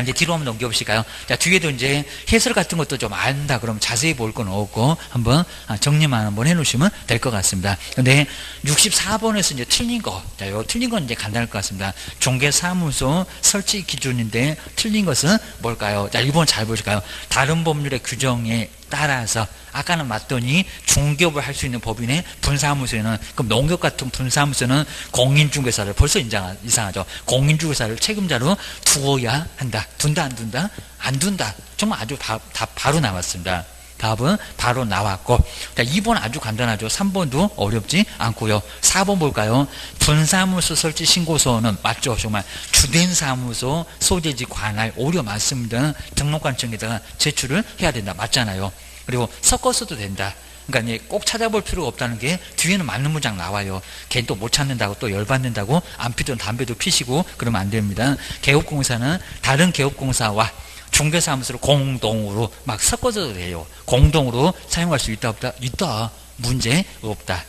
이제 뒤로 한번 넘겨보실까요? 자, 뒤에도 이제 해설 같은 것도 좀 안다 그러면 자세히 볼 건 없고 한번 정리만 한번 해놓으시면 될 것 같습니다. 근데 64번에서 이제 틀린 거, 자, 요 틀린 건 이제 간단할 것 같습니다. 중개사무소 설치 기준인데 틀린 것은 뭘까요? 자, 1번 잘 보실까요? 다른 법률의 규정에 따라서 아까는 맞더니 중개업을 할 수 있는 법인의 분사무소에는, 그럼 농협 같은 분사무소는 공인중개사를 벌써 이상하죠. 공인중개사를 책임자로 두어야 한다. 둔다 안 둔다? 안 둔다. 정말 아주 답 바로 나왔습니다. 답은 바로 나왔고, 자, 2번 아주 간단하죠. 3번도 어렵지 않고요. 4번 볼까요? 분사무소 설치 신고서는 맞죠. 정말 주된 사무소 소재지 관할 오류 맞습니다. 등록관청에다가 제출을 해야 된다. 맞잖아요. 그리고 섞어서도 된다. 그러니까 이제 꼭 찾아볼 필요가 없다는 게 뒤에는 맞는 문장 나와요. 걔 또 못 찾는다고 또 열받는다고 안 피던 담배도 피시고 그러면 안 됩니다. 개업공사는 다른 개업공사와 중개사무소를 공동으로 막 섞어줘도 돼요. 공동으로 사용할 수 있다 없다? 있다. 문제 없다.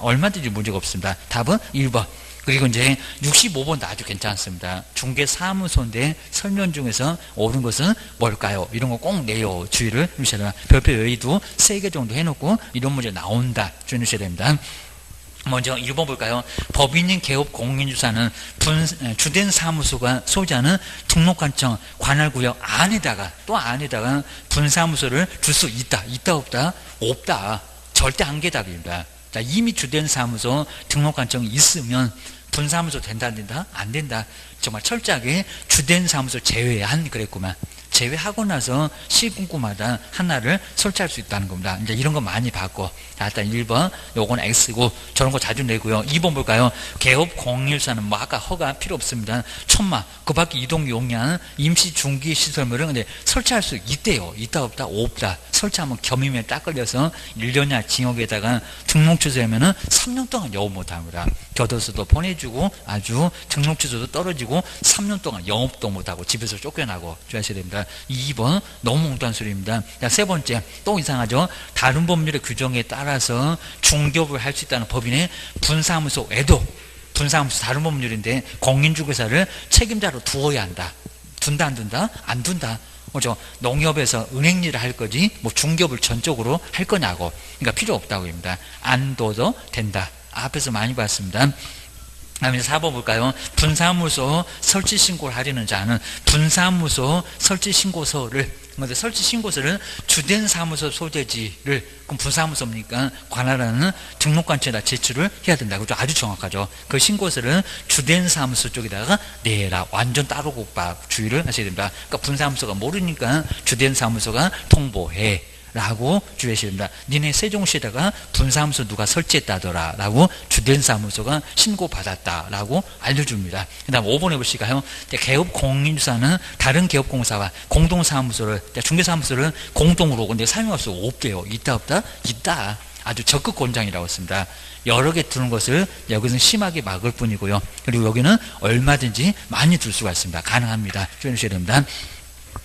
얼마든지 문제가 없습니다. 답은 1번. 그리고 이제 65번도 아주 괜찮습니다. 중개사무소인데 설명 중에서 옳은 것은 뭘까요? 이런 거 꼭 내요. 주의를 해주셔야 됩니다. 별표 여의도 3개 정도 해놓고 이런 문제 나온다. 주의 주셔야 됩니다. 먼저 1번 볼까요? 법인인 개업 공인주사는 주된 사무소가 소유자는 등록관청 관할구역 안에다가 또 안에다가 분사무소를 줄 수 있다. 있다 없다? 없다. 절대 한계답입니다. 자, 이미 주된 사무소 등록관청이 있으면 분사무소 된다 안 된다? 안 된다. 정말 철저하게 주된 사무소 제외한 그랬구만. 제외하고 나서 시군구마다 하나를 설치할 수 있다는 겁니다. 이제 이런 거 많이 봤고. 자, 일단 1번, 요건 X고, 저런 거 자주 내고요. 2번 볼까요? 개업 공일사는 뭐 아까 허가 필요 없습니다. 1,000만, 그 밖에 이동 용량, 임시 중기 시설물을 근데 설치할 수 있대요. 있다 없다? 없다. 설치하면 겸임에 딱 걸려서 1년이나 징역에다가 등록 취소하면은 3년 동안 영업 못 합니다. 교도소도 보내주고 아주 등록 취소도 떨어지고 3년 동안 영업도 못하고 집에서 쫓겨나고 주의하셔야 됩니다. 2번 너무 몽땅 소리입니다. 자, 세 번째 또 이상하죠. 다른 법률의 규정에 따라서 중개업을 할 수 있다는 법인의 분사무소에도 분사무소 다른 법률인데 공인중개사를 책임자로 두어야 한다. 둔다 안 둔다? 안 둔다. 그렇죠? 농협에서 은행 일을 할 거지 뭐 중개업을 전적으로 할 거냐고. 그러니까 필요 없다고 합니다. 안 둬도 된다. 앞에서 많이 봤습니다. 다음에 4번 볼까요? 분사무소 설치 신고를 하려는 자는 분사무소 설치 신고서를, 근데 설치 신고서를 주된 사무소 소재지를, 그럼 분사무소입니까? 관할하는 등록관청에다 제출을 해야 된다. 그죠? 아주 정확하죠. 그 신고서를 주된 사무소 쪽에다가 내라. 완전 따로 국밥 주의를 하셔야 됩니다. 그러니까 분사무소가 모르니까 주된 사무소가 통보해. 라고 주의하셔야 됩니다. 니네 세종시에다가 분사무소 누가 설치했다더라 라고 주된 사무소가 신고받았다 라고 알려줍니다. 그 다음 5번에 보실까요? 개업 공인주사는 다른 개업공사와 공동사무소를, 중개사무소를 공동으로 근데 사용할 수 없대요. 있다 없다? 있다. 아주 적극 권장이라고 했습니다. 여러 개 두는 것을 여기서는 심하게 막을 뿐이고요. 그리고 여기는 얼마든지 많이 둘 수가 있습니다. 가능합니다. 주의하셔야 됩니다.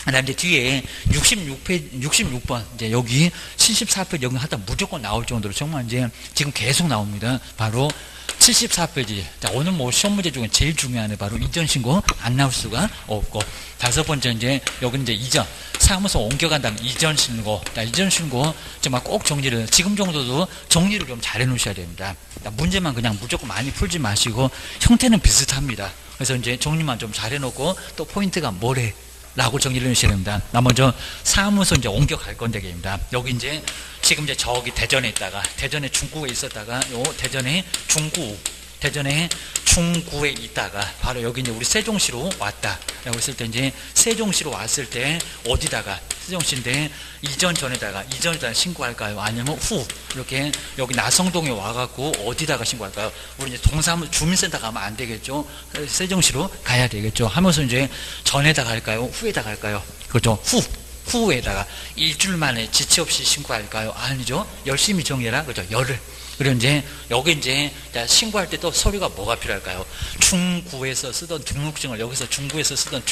그다음 이제 뒤에 66번, 이제 여기 74페이지 여기 하다 무조건 나올 정도로 정말 이제 지금 계속 나옵니다. 바로 74페이지. 자, 오늘 뭐 시험 문제 중에 제일 중요한 애 바로 이전 신고 안 나올 수가 없고, 다섯 번째 이제 여기 이제 이전 사무소 옮겨간 다음 이전 신고. 자, 이전 신고 정말 꼭 정리를, 지금 정도도 정리를 좀 잘 해놓으셔야 됩니다. 자, 문제만 그냥 무조건 많이 풀지 마시고 형태는 비슷합니다. 그래서 이제 정리만 좀 잘 해놓고 또 포인트가 뭐래 라고 정리를 해주셔야 됩니다. 나 먼저 사무소 이제 옮겨갈 건데, 입니다. 여기 이제 지금 이제 저기 대전에 있다가, 대전에 중구에 있었다가, 요 대전에 중구에 있다가, 바로 여기 이제 우리 세종시로 왔다. 라고 했을 때, 이제 세종시로 왔을 때, 어디다가, 세종시인데, 이전 전에다가 신고할까요? 아니면 후, 이렇게, 여기 나성동에 와갖고, 어디다가 신고할까요? 우리 이제 동사무, 주민센터 가면 안 되겠죠? 세종시로 가야 되겠죠? 하면서 이제, 전에다가 할까요? 후에다가 할까요? 그렇죠? 후에다가, 일주일 만에 지체 없이 신고할까요? 아니죠? 열심히 정리해라. 그렇죠? 열흘. 그리고 이제 여기 이제 신고할 때 또 서류가 뭐가 필요할까요? 중구에서 쓰던 등록증을 여기서 중구에서 쓰던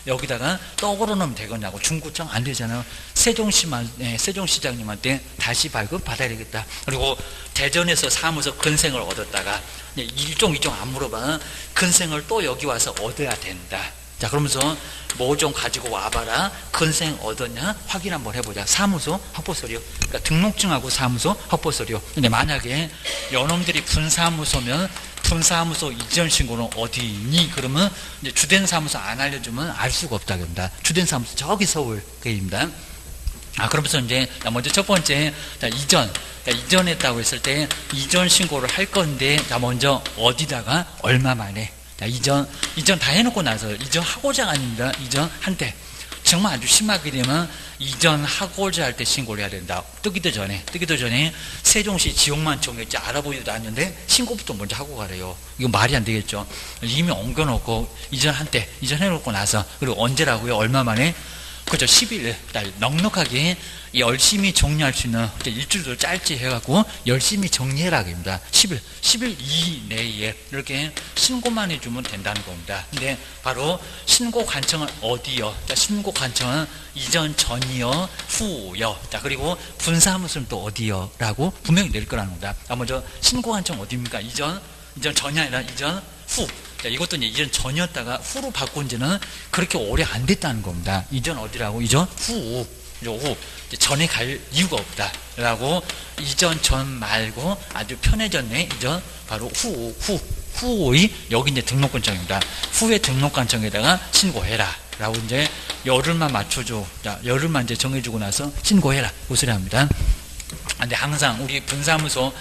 여기다가 떡으로 넣으면 되겠냐고. 중구청 안 되잖아요. 세종시장님한테 다시 발급 받아야 되겠다. 그리고 대전에서 사무소 근생을 얻었다가 일종 안 물어봐. 근생을 또 여기 와서 얻어야 된다. 자, 그러면서 뭐 좀 가지고 와봐라. 근생 얻었냐? 확인 한번 해보자. 사무소 확보서류. 그러니까 등록증하고 사무소 확보서류. 근데 만약에 여놈들이 분사무소면 분사무소 이전 신고는 어디 있니? 그러면 이제 주된 사무소 안 알려주면 알 수가 없다. 그럽니다. 주된 사무소 저기 서울입니다. 그러면서 이제 먼저 첫 번째, 이전했다고 했을 때 이전 신고를 할 건데, 먼저 어디다가 얼마 만에. 자, 이전 다 해놓고 나서, 이전하고자 아닙니다. 이전한때. 정말 아주 심하게 되면, 이전하고자 할 때 신고를 해야 된다. 뜨기도 전에, 세종시 지역만 정했지 알아보지도 않는데, 신고부터 먼저 하고 가래요. 이거 말이 안 되겠죠. 이미 옮겨놓고, 이전해놓고 나서, 그리고 언제라고요? 얼마 만에? 그죠. 10일, 넉넉하게 열심히 정리할 수 있는, 일주일도 짧지 해갖고, 열심히 정리해라. 입니다. 10일 이내에 이렇게 신고만 해주면 된다는 겁니다. 근데 바로 신고 관청은 어디요? 자, 신고 관청은 이전 전이요, 후요. 자, 그리고 분사무소는 또 어디요? 라고 분명히 낼 거라는 겁니다. 먼저 신고 관청 어디입니까? 이전 전이 아니라 이전 후. 자, 이것도 이제 이전 전이었다가 후로 바꾼 지는 그렇게 오래 안 됐다는 겁니다. 이전 어디라고? 이전 후. 전에 갈 이유가 없다. 라고, 이전 전 말고 아주 편해졌네. 이전 바로 후의 여기 이제 등록관청입니다. 후의 등록관청에다가 신고해라. 라고 이제 열흘만 맞춰줘. 자, 열흘만 이제 정해주고 나서 신고해라. 그 소리 합니다. 근데 항상 우리 분사무소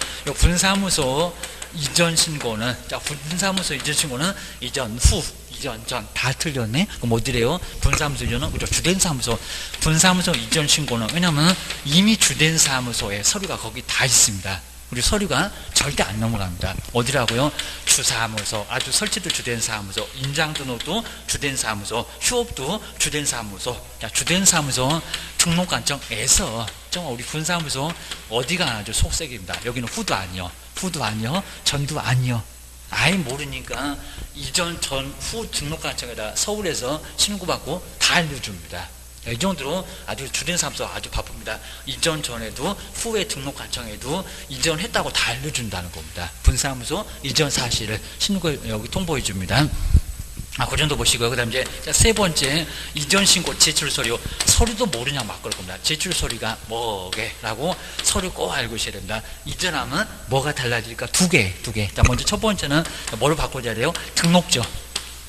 이전 신고는, 자, 분사무소 이전 신고는 이전 후, 이전 전 다 틀렸네. 그럼 어디래요? 분사무소 이전은 그죠? 주된 사무소. 분사무소 이전 신고는, 왜냐면 이미 주된 사무소에 서류가 거기 다 있습니다. 우리 서류가 절대 안 넘어갑니다. 어디라고요? 주사무소, 아주 설치도 주된 사무소, 인장등록도 주된 사무소, 휴업도 주된 사무소. 자, 주된 사무소 등록관청에서 정말 우리 분사무소 어디가 아주 속색입니다. 여기는 후도 아니요, 전도 아니요. 아예 모르니까 이전 전 후 등록관청에다 서울에서 신고받고 다 알려줍니다. 이 정도로 아주 주된 사무소 아주 바쁩니다. 이전 전에도 후에 등록관청에도 이전했다고 다 알려준다는 겁니다. 분사무소 이전 사실을 신고 여기 통보해 줍니다. 그 정도 보시고요. 그 다음 이제 세 번째, 이전 신고 제출 서류도 모르냐 막 그럴 겁니다. 제출 서류가 뭐게라고 서류 꼭 알고 있어야 됩니다. 이전하면 뭐가 달라질까? 두 개. 자, 먼저 첫 번째는 뭐를 바꿔줘야 돼요? 등록증.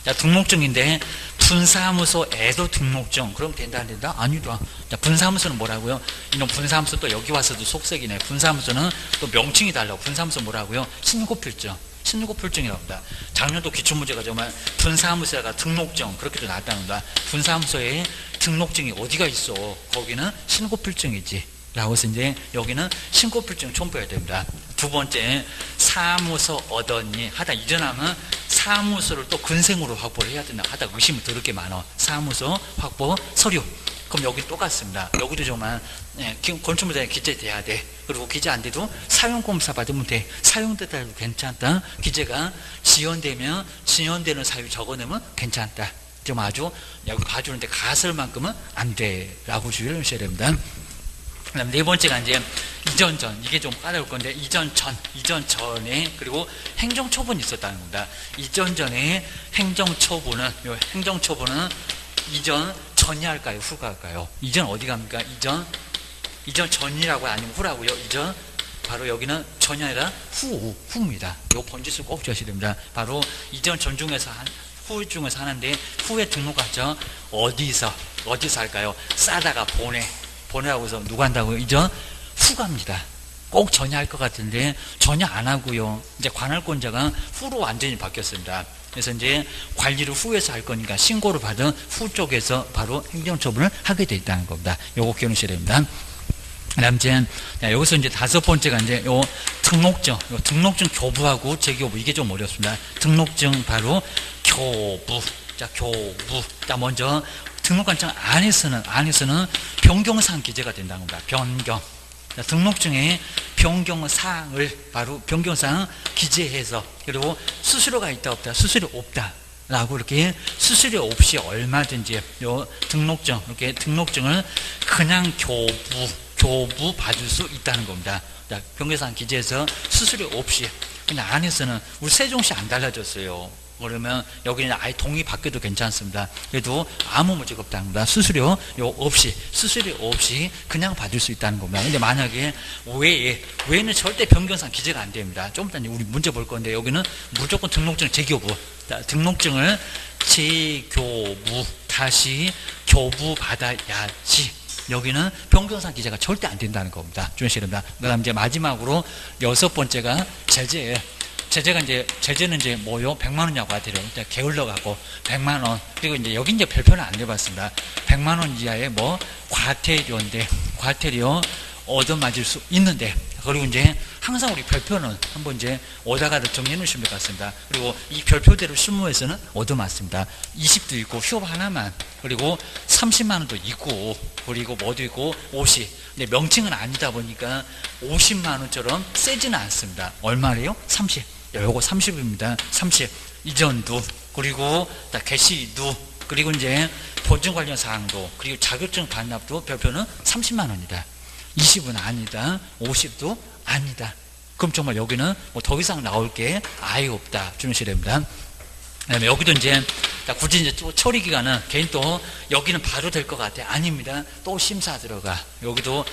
자, 등록증인데 분사무소에도 등록증. 그럼 된다 안 된다? 아니다. 자, 분사무소는 뭐라고요? 이놈 분사무소 또 여기 와서도 속색이네. 분사무소는 또 명칭이 달라고. 분사무소 뭐라고요? 신고필증이라고 합니다. 작년도 기출문제가 정말 분사무소가 등록증 그렇게도 나왔답니다. 분사무소에 등록증이 어디가 있어? 거기는 신고필증이지. 라고 해서 이제 여기는 신고필증 첨부해야 됩니다. 두 번째, 사무소 얻었니? 하다 이전하면 사무소를 또 근생으로 확보를 해야 된다. 하다 의심이 더럽게 많아. 사무소 확보 서류. 그럼 여기 똑같습니다. 여기도 정말 건축물장에 기재돼야 돼. 그리고 기재 안 돼도 사용검사 받으면 돼. 사용됐다고 괜찮다. 기재가 지연되면 지연되는 사유 적어내면 괜찮다. 좀 아주 여기 봐주는데 가설만큼은 안 돼라고 주의를 하셔야 됩니다. 그다음 네 번째가 이제 이전 전, 이게 좀 까다로울 건데 이전 전에 그리고 행정처분이 있었다는 겁니다. 이전 전에 행정처분은 이전 전이 할까요, 후가 할까요? 이전 어디 갑니까? 이전 전이라고 아니면 후라고요. 이전 바로 여기는 전이 아니라 후입니다. 요 번지수 꼭 주셔야 됩니다. 바로 이전 전 중에서 후 중에서 하는데 후에 등록하죠. 어디서 할까요? 싸다가 보내라고 해서 누가 한다고요? 이전 후가입니다. 꼭 전혀 할 것 같은데 전혀 안 하고요. 이제 관할권자가 후로 완전히 바뀌었습니다. 그래서 이제 관리를 후에서 할 거니까 신고를 받은 후 쪽에서 바로 행정처분을 하게 돼 있다는 겁니다. 요거 기억하셔야 됩니다. 그다음 이제 여기서 이제 다섯 번째가 이제 요 등록증 교부하고 재교부 이게 좀 어렵습니다. 등록증 바로 교부. 자 먼저 등록관청 안에서는 변경사항 기재가 된다는 겁니다. 변경. 자, 등록증에 변경사항을 바로 변경사항 기재해서 그리고 수수료가 있다 없다 수수료 없다. 라고 이렇게 수수료 없이 얼마든지 요 등록증 이렇게 등록증을 그냥 교부 받을 수 있다는 겁니다. 자, 변경사항 기재해서 수수료 없이 그냥 안에서는 우리 세종시 안 달라졌어요. 그러면 여기는 아예 동의 받게도 괜찮습니다. 그래도 아무 문제가 없다는 겁니다. 수수료 없이 그냥 받을 수 있다는 겁니다. 근데 만약에 외에는 절대 변경상 기재가 안 됩니다. 좀 이따 우리 문제 볼 건데 여기는 무조건 등록증 재교부. 자, 등록증을 재교부 다시 교부 받아야지. 여기는 변경상 기재가 절대 안 된다는 겁니다. 주의하셔야 됩니다. 그다음 이제 마지막으로 여섯 번째가 제재예요. 제재는 이제 뭐요? 100만 원이라고 하더라고요. 게을러 가고 100만 원. 그리고 이제 여기 이제 별표는 안 내봤습니다. 100만 원 이하의 뭐 과태료 얻어맞을 수 있는데 그리고 이제 항상 우리 별표는 한번 이제 오다가도 정리해 놓으시면 될 것 같습니다. 그리고 이 별표대로 실무에서는 얻어맞습니다. 20도 있고 휴업 하나만 그리고 30만 원도 있고 그리고 뭐도 있고 50. 근데 명칭은 아니다 보니까 50만 원처럼 세지는 않습니다. 얼마래요? 30. 요거 30입니다. 30. 이전도 그리고 개시도 그리고 이제 보증 관련 사항도 그리고 자격증 반납도 별표는 30만 원이다. 20은 아니다. 50도 아니다. 그럼 정말 여기는 뭐 더 이상 나올 게 아예 없다. 주무셔야 됩니다. 그다음에 여기도 이제 굳이 이제 또 처리 기간은 개인 또 여기는 바로 될 것 같아. 아닙니다. 또 심사 들어가. 여기도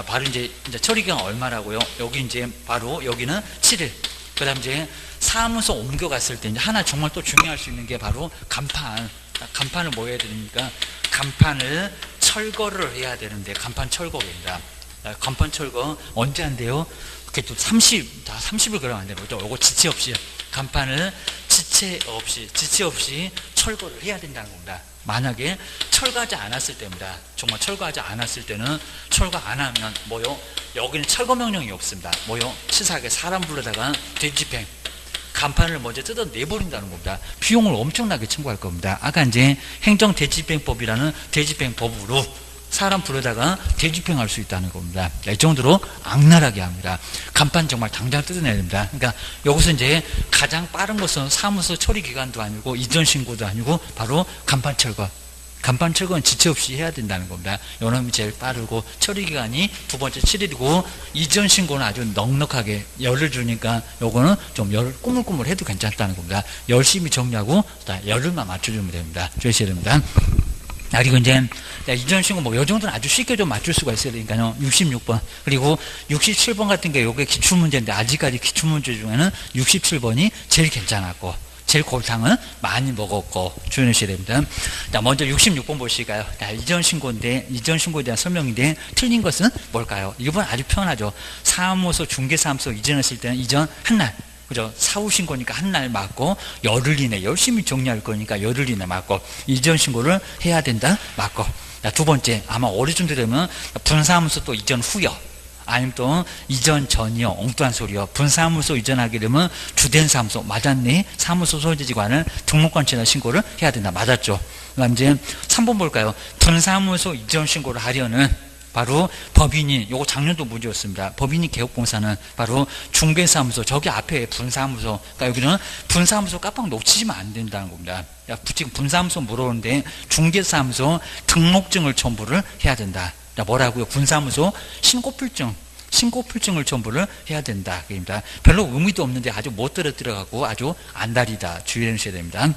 바로 이제 처리 기간 얼마라고요? 여기 이제 바로 여기는 7일. 그다음 이제 사무소 옮겨갔을 때 이제 하나 정말 또 중요할 수 있는 게 바로 간판을 뭐 해야 됩니까? 간판을 철거를 해야 되는데 간판 철거입니다. 간판 철거 언제 한대요? 그게 또 30을 그러면 안 되고 요거 지체 없이 간판을 지체 없이 철거를 해야 된다는 겁니다. 만약에 철거하지 않았을 때입니다. 정말 철거하지 않았을 때는 철거 안 하면 뭐요? 여기는 철거 명령이 없습니다. 뭐요? 치사하게 사람 불러다가 되집행 간판을 먼저 뜯어내버린다는 겁니다. 비용을 엄청나게 청구할 겁니다. 아까 이제 행정대집행법이라는 대집행법으로 사람 부르다가 대집행할 수 있다는 겁니다. 이 정도로 악랄하게 합니다. 간판 정말 당장 뜯어내야 됩니다. 그러니까 여기서 이제 가장 빠른 것은 사무소 처리 기간도 아니고 이전 신고도 아니고 바로 간판 철거. 간판 철거는 지체 없이 해야 된다는 겁니다. 요놈이 제일 빠르고 처리 기간이 두 번째 7일이고 이전 신고는 아주 넉넉하게 열을 주니까 요거는 좀 열 꾸물꾸물 해도 괜찮다는 겁니다. 열심히 정리하고 열을만 맞춰주면 됩니다. 주의하셔야 됩니다. 그리고 이제 이전 신고 뭐 요 정도는 아주 쉽게 좀 맞출 수가 있어야 되니까요. 66번 그리고 67번 같은 게 요게 기출문제인데 아직까지 기출문제 중에는 67번이 제일 괜찮았고 제일 골탕은 많이 먹었고 주의하셔야 됩니다. 자, 먼저 66번 보실까요? 자, 이전 신고에 대한 설명인데 틀린 것은 뭘까요? 이번 아주 편하죠. 사무소 중개사무소 이전했을 때는 이전 한날 그죠? 사후 신고니까 한날 맞고 열흘 이내 열심히 정리할 거니까 열흘 이내 맞고 이전 신고를 해야 된다 맞고. 자, 두 번째 아마 어려쯤 되면 분사무소 또 이전 후요. 아니면 또 이전 전이요. 엉뚱한 소리요. 분사무소 이전하게 되면 주된 사무소 맞았네. 사무소 소재지관을 등록관청에다 신고를 해야 된다. 맞았죠. 그다음 이제 3번 볼까요? 분사무소 이전 신고를 하려는 바로 법인이, 요거 작년도 문제였습니다. 법인이 개업공사는 바로 중개사무소, 저기 앞에 분사무소, 그러니까 여기는 분사무소 깜빡 놓치시면 안 된다는 겁니다. 지금 분사무소 물어오는데 중개사무소 등록증을 첨부를 해야 된다. 뭐라고요? 분사무소 신고필증을 첨부를 해야 된다. 그입니다. 별로 의미도 없는데 아주 못 들어가고 아주 안달이다. 주의해 주셔야 됩니다.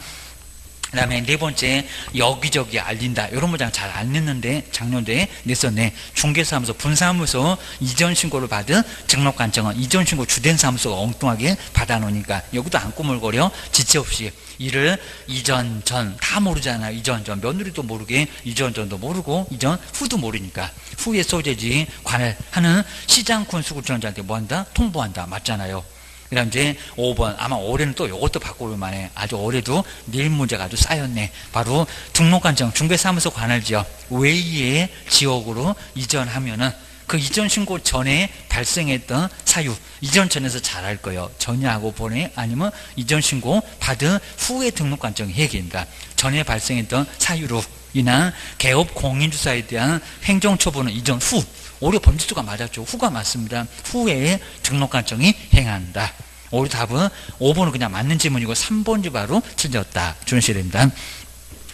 그 다음에 네 번째, 여기저기 알린다. 이런 문장 잘 안 냈는데 작년도에 냈었네. 중개사무소, 분사무소 이전 신고를 받은 등록관청은 이전 신고 주된 사무소가 엉뚱하게 받아놓으니까 여기도 안 꾸물거려 지체 없이 이를 이전, 전 다 모르잖아요. 이전, 전 며느리도 모르게 이전, 전도 모르고 이전, 후도 모르니까 후의 소재지 관할하는 시장군수구청장한테 뭐한다? 통보한다. 맞잖아요. 그 다음 이제 5번, 아마 올해는 또 이것도 바꿔볼 만해. 아주 올해도 내일 문제가 아주 쌓였네. 바로 등록관청, 중개사무소 관할지역 외의 지역으로 이전하면은 그 이전 신고 전에 발생했던 사유, 이전 전에서 잘 알 거예요. 전이하고 보내, 아니면 이전 신고 받은 후에 등록관청이 해결입니다. 전에 발생했던 사유로 인한 개업 공인주사에 대한 행정처분은 이전 후, 올해 범죄수가 맞았죠. 후가 맞습니다. 후에 등록관청이 행한다. 올해 답은 5번은 그냥 맞는 질문이고 3번이 바로 틀렸다. 주의하셔야 됩니다.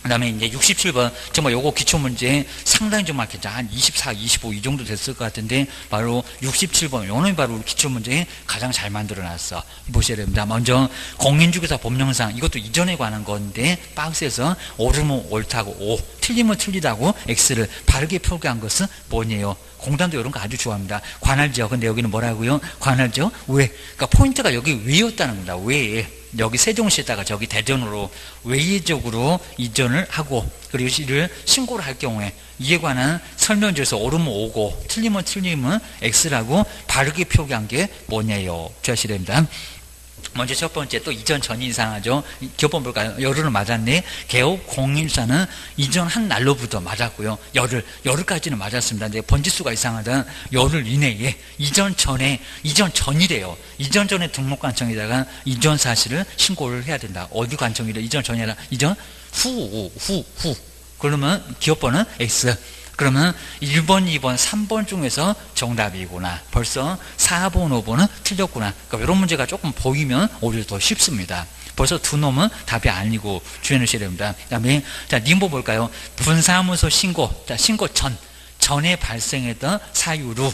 그 다음에 이제 67번, 정말 요거 기초문제 상당히 정말 괜찮아. 한 24, 25 이 정도 됐을 것 같은데, 바로 67번, 요놈이 바로 기초문제 가장 잘 만들어 놨어. 보셔야 됩니다. 먼저, 공인중개사 법령상, 이것도 이전에 관한 건데, 박스에서 옳으면 옳다고 O, 틀리면 틀리다고 X를 바르게 표기한 것은 뭐니에요? 공단도 이런 거 아주 좋아합니다. 관할지역. 근데 여기는 뭐라고요? 관할지역 외. 그러니까 포인트가 여기 외였다는 겁니다. 외에. 여기 세종시에다가 저기 대전으로 외의적으로 이전을 하고, 그리고 이를 신고를 할 경우에 이에 관한 설명지에서 옳으면 O고 틀리면 X라고 바르게 표기한 게 뭐냐요? 주의하셔야 됩니다. 먼저 첫 번째, 또 이전 전이 이상하죠. 기업번 볼까요? 열흘은 맞았네. 개업 공인사는 이전한 날로부터 맞았고요. 열흘까지는 맞았습니다. 근데 번지수가 이상하다. 열흘 이내에 이전 전이래요. 이전 전에 등록관청에다가 이전 사실을 신고를 해야 된다. 어디 관청이래? 이전 전이 아니라 이전 후. 그러면 기업번은 X. 그러면 1번, 2번, 3번 중에서 정답이구나. 벌써 4번, 5번은 틀렸구나. 그러니까 이런 문제가 조금 보이면 오히려 더 쉽습니다. 벌써 두 놈은 답이 아니고 주의해 주셔야 됩니다. 그 다음에, 자, 님보 볼까요? 분사무소 신고. 자, 신고 전에 발생했던 사유로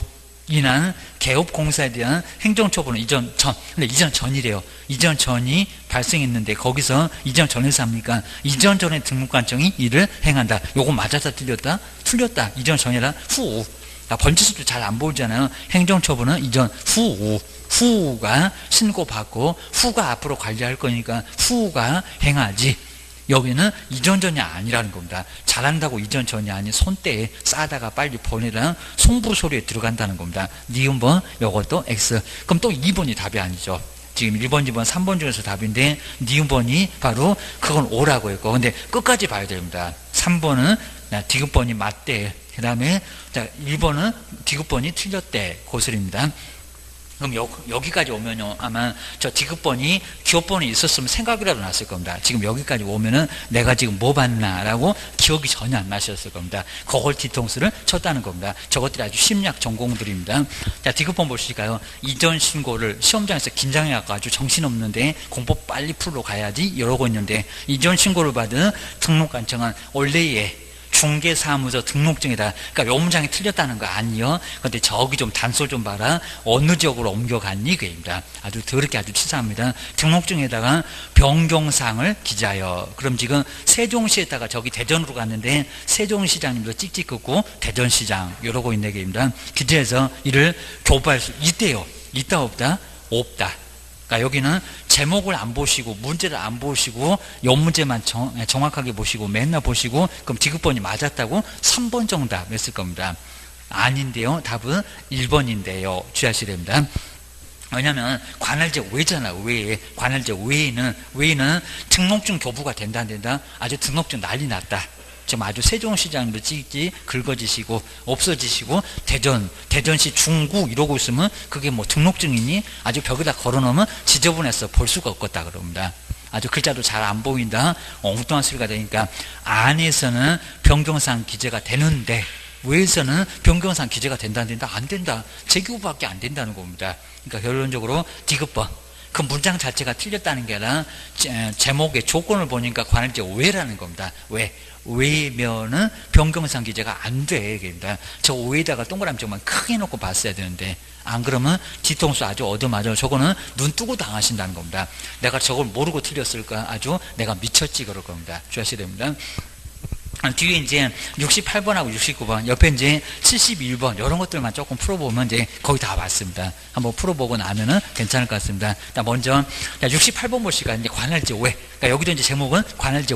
인한 개업공사에 대한 행정처분은 이전 전. 근데 이전 전이래요. 이전 전이 발생했는데 거기서 이전 전에서 합니까? 이전 전에 등록관청이 이를 행한다. 요거 맞았다 틀렸다? 틀렸다. 이전 전이라 후. 번지수도 잘 안 보이잖아요. 행정처분은 이전 후가 신고받고 후가 앞으로 관리할 거니까 후가 행하지. 여기는 이전 전이 아니라는 겁니다. 잘한다고 이전 전이 아닌 손때에 싸다가 빨리 보내라는 송부 소리에 들어간다는 겁니다. 니은번 요것도 X. 그럼 또 2번이 답이 아니죠. 지금 1번, 2번, 3번 중에서 답인데 니은번이 바로 그건 O라고 했고, 근데 끝까지 봐야 됩니다. 3번은 디귿번이 맞대. 그 다음에 1번은 디귿번이 틀렸대. 고슬입니다. 그럼 여기까지 오면요, 아마 저 디귿번이 기업번이 있었으면 생각이라도 났을 겁니다. 지금 여기까지 오면은 내가 지금 뭐 봤나라고 기억이 전혀 안 나셨을 겁니다. 그걸 뒤통수를 쳤다는 겁니다. 저것들이 아주 심리학 전공들입니다. 자, 디귿번 보실까요? 이전 신고를 시험장에서 긴장해갖고 아주 정신없는데 공부 빨리 풀러 가야지 이러고 있는데, 이전 신고를 받은 등록관청은 원래의 중개사무소 등록증이다. 그러니까 요 문장이 틀렸다는 거 아니요. 근데 저기 좀 단서 좀 봐라. 어느 지역으로 옮겨갔니? 그입니다. 아주 더럽게 아주 치사합니다. 등록증에다가 변경사항을 기재하여. 그럼 지금 세종시에다가 저기 대전으로 갔는데 세종시장님도 찍찍 긋고 대전시장 이러고 있는 게입니다. 기재해서 이를 교부할 수 있대요. 있다 없다? 없다. 그러니까 여기는 제목을 안 보시고 문제를 안 보시고 요 문제만 정확하게 보시고 맨날 보시고, 그럼 디귿번이 맞았다고 3번 정답 했을 겁니다. 아닌데요. 답은 1번인데요. 주의하셔야 됩니다. 왜냐하면 관할지역 외잖아. 외에 관할지역 외에는 등록증 교부가 된다 안 된다? 아주 등록증 난리 났다. 지금 아주 세종시장도 찍지 긁어지시고 없어지시고 대전시 중구 이러고 있으면 그게 뭐 등록증이니? 아주 벽에다 걸어놓으면 지저분해서 볼 수가 없겠다 그럽니다. 아주 글자도 잘 안 보인다. 엉뚱한 소리가 되니까 안에서는 변경사항 기재가 되는데 외에서는 변경상 기재가 된다 안 된다? 안 된다. 재규밖에 안 된다는 겁니다. 그러니까 결론적으로 디귿번. 그 문장 자체가 틀렸다는 게 아니라 제목의 조건을 보니까 관할제 오해라는 겁니다. 왜? 오해면은 변경상 기재가 안 돼. 그러니까 저 오해에다가 동그라미 쪽만 크게 놓고 봤어야 되는데 안 그러면 뒤통수 아주 얻어맞아요. 저거는 눈 뜨고 당하신다는 겁니다. 내가 저걸 모르고 틀렸을까? 아주 내가 미쳤지 그럴 겁니다. 주의하셔야 됩니다. 뒤에 이제 68번하고 69번, 옆에 이제 71번, 이런 것들만 조금 풀어보면 이제 거의 다 맞습니다. 한번 풀어보고 나면은 괜찮을 것 같습니다. 먼저, 68번 보시니까 이제 관할지 오해. 그러니까 여기도 이제 제목은 관할지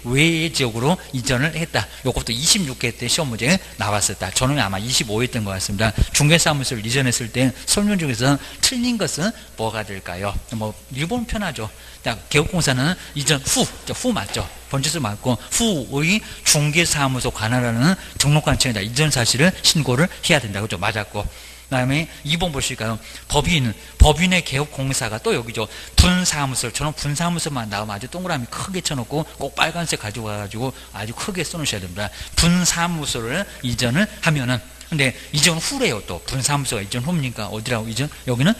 외의 지역으로 이전을 했다. 요것도 26회 때 시험 문제 나왔었다. 저는 아마 25회였던 것 같습니다. 중개사무소를 이전했을 때 설명 중에서 틀린 것은 뭐가 될까요? 일본 편하죠. 개업공사는 이전 후 맞죠? 번지수 맞고 후의 중개사무소 관할하는 등록관청에다 이전 사실을 신고를 해야 된다. 그죠? 맞았고. 그 다음에 2번 보실까요? 법인의 개업공사가 또 여기죠. 분사무소. 저는 분사무소만 나오면 아주 동그라미 크게 쳐놓고 꼭 빨간색 가지고 와가지고 아주 크게 써놓으셔야 됩니다. 분사무소를 이전을 하면은, 근데 이전 후래요. 또 분사무소가 이전 후입니까? 어디라고 이전? 여기는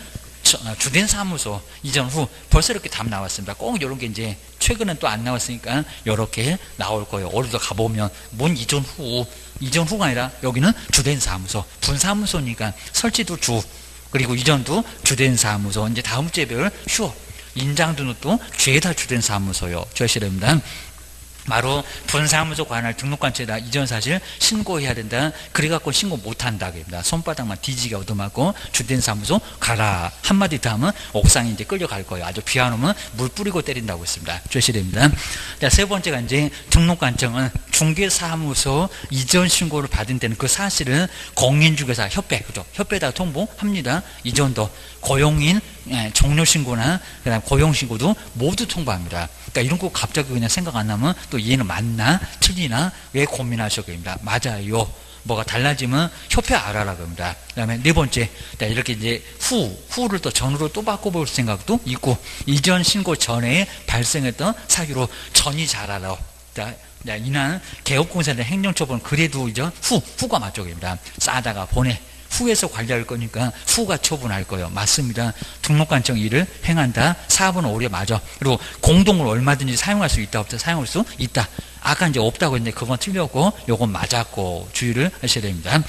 주된 사무소 이전 후 벌써 이렇게 답 나왔습니다. 꼭 이런 게 이제 최근엔 또 안 나왔으니까 이렇게 나올 거예요. 어디도 가보면 뭔 이전 후가 아니라 여기는 주된 사무소, 분사무소니까 설치도 주, 그리고 이전도 주된 사무소. 이제 다음 주에별 휴, 인장등록도 죄다 주된 사무소요. 주의하셔야 됩니다. 바로 분사무소 관할 등록관청에다 이전 사실 신고해야 된다. 그래갖고 신고 못한다. 그럽니다. 손바닥만 뒤지게 얻어맞고 주된 사무소 가라. 한마디 더 하면 옥상에 이제 끌려갈 거예요. 아주 비 안 오면 물 뿌리고 때린다고 했습니다. 주의하셔야 됩니다. 자, 세 번째가 이제 등록관청은 중개사무소 이전 신고를 받은 때는 그 사실은 공인중개사 협회, 그죠? 협회에다 통보합니다. 이전도 고용인 종료신고나 그다음 고용신고도 모두 통보합니다. 그러니까 이런 거 갑자기 그냥 생각 안 나면 또 얘는 맞나 틀리나 왜 고민하셔야 됩니다. 맞아요. 뭐가 달라지면 협회 알아라 그럽니다. 그 다음에 네 번째, 이렇게 이제 후를 또 전으로 또 바꿔볼 생각도 있고, 이전 신고 전에 발생했던 사유로 전이 잘 알아. 이날 개업공사의 행정처분 그래도 이제 후가 맞쪽입니다. 싸다가 보내. 후에서 관리할 거니까 후가 처분할 거예요. 맞습니다. 등록관청 일을 행한다. 4번 오류 맞아. 그리고 공동을 얼마든지 사용할 수 있다. 없다. 사용할 수 있다. 아까 이제 없다고 했는데 그건 틀렸고 요건 맞았고 주의를 하셔야 됩니다.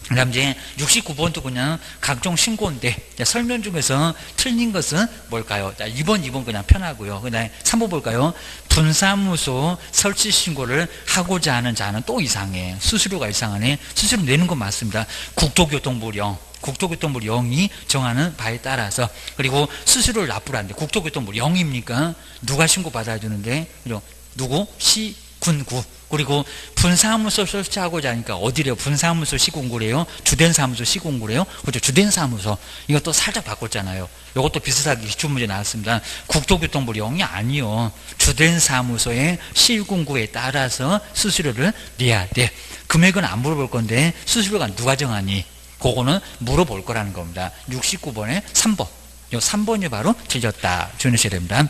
그 다음 이제 69번도 그냥 각종 신고인데 설명 중에서 틀린 것은 뭘까요? 2번 그냥 편하고요. 그 다음에 3번 볼까요? 분사무소 설치 신고를 하고자 하는 자는 또 이상해. 수수료가 이상하네. 수수료 내는 건 맞습니다. 국토교통부령. 국토교통부령이 정하는 바에 따라서. 그리고 수수료를 납부하는데 국토교통부 0입니까? 누가 신고 받아야 되는데? 그죠? 누구? 시, 군, 구. 그리고 분사무소 설치하고자 하니까 어디래요? 분사무소 시공구래요? 주된 사무소 시공구래요? 그렇죠? 주된 사무소. 이것도 살짝 바꿨잖아요. 이것도 비슷하게 기출문제 나왔습니다. 국토교통부 0이 아니요. 주된 사무소의 시공구에 따라서 수수료를 내야 돼. 금액은 안 물어볼 건데 수수료가 누가 정하니? 그거는 물어볼 거라는 겁니다. 69번에 3번. 이 3번이 바로 틀렸다. 주의하셔야 됩니다.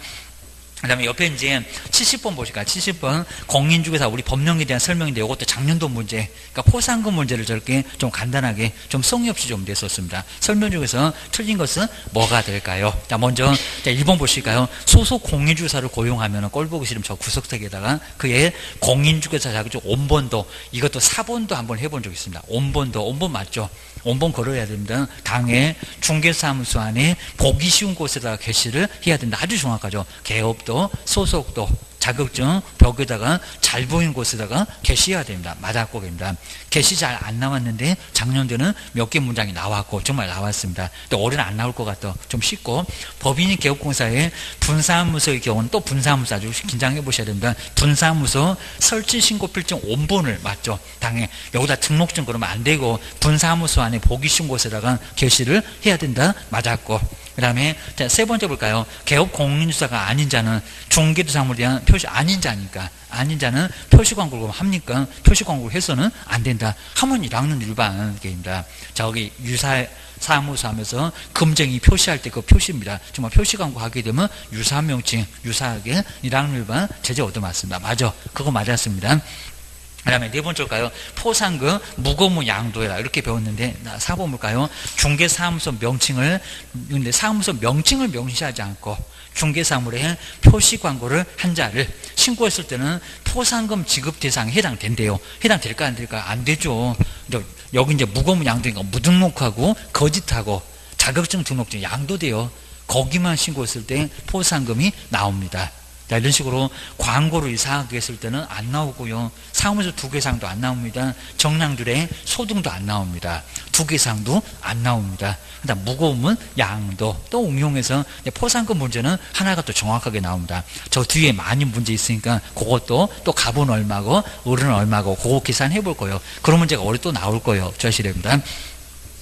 그 다음에 옆에 이제 70번 보실까요? 70번 공인중개사 우리 법령에 대한 설명인데 이것도 작년도 문제, 그러니까 포상금 문제를 저렇게 좀 간단하게 좀 성의 없이 좀 냈었습니다. 설명 중에서 틀린 것은 뭐가 될까요? 자, 먼저 1번 보실까요? 소속 공인중개사를 고용하면 꼴 보기 싫으면 저 구석택에다가 그의 공인중개사 자격증 온번도, 이것도 4번도 한번 해본 적 있습니다. 온번도, 온번 맞죠? 온번 걸어야 됩니다. 당해 중개사무소 안에 보기 쉬운 곳에다가 게시를 해야 된다. 아주 정확하죠. 개업도 소속도 자격증 벽에다가 잘 보이는 곳에다가 게시해야 됩니다. 맞았고 됩니다. 게시 잘 안 나왔는데 작년도는 몇 개 문장이 나왔고 정말 나왔습니다. 또 올해는 안 나올 것 같아. 좀 쉽고, 법인이 개업공사의 분사무소의 경우는 또 분사무소 아주 긴장해 보셔야 됩니다. 분사무소 설치 신고 필증 온본을 맞죠. 당해 여기다 등록증 그러면 안 되고 분사무소 안에 보기 쉬운 곳에다가 게시를 해야 된다. 맞았고. 그 다음에 세 번째 볼까요? 개업 공인중개사가 아닌 자는 중개대상물에 대한 표시, 아닌 자니까 아닌 자는 표시 광고를 합니까? 표시 광고를 해서는 안 된다. 하면 1학년 일반계입니다. 저기 유사 사무소 하면서 금쟁이 표시할 때 그 표시입니다. 정말 표시 광고 하게 되면 유사명칭 유사하게 1학년 일반 제재 얻어맞습니다. 맞아. 그거 맞았습니다. 그 다음에 네 번째일까요? 포상금, 무거무 양도해라. 이렇게 배웠는데, 4번 볼까요? 중개사무소 명칭을, 근데 사무소 명칭을 명시하지 않고, 중개사물에 표시 광고를 한 자를 신고했을 때는 포상금 지급 대상에 해당된대요. 해당될까, 안 될까? 안 되죠. 여기 이제 무거무 양도니까 무등록하고, 거짓하고, 자격증 등록증 양도돼요. 거기만 신고했을 때 포상금이 나옵니다. 자, 이런 식으로 광고를 이상하게 했을 때는 안 나오고요. 사무소 두개상도 안 나옵니다. 정량들의 소등도 안 나옵니다. 두개상도 안 나옵니다. 그다음 무거움은 양도 또 응용해서 포상금 문제는 하나가 또 정확하게 나옵니다. 저 뒤에 많이 문제 있으니까 그것도 또 값은 얼마고 을은 얼마고 그거 계산해 볼 거예요. 그런 문제가 올해 또 나올 거예요. 주셔야 됩니다.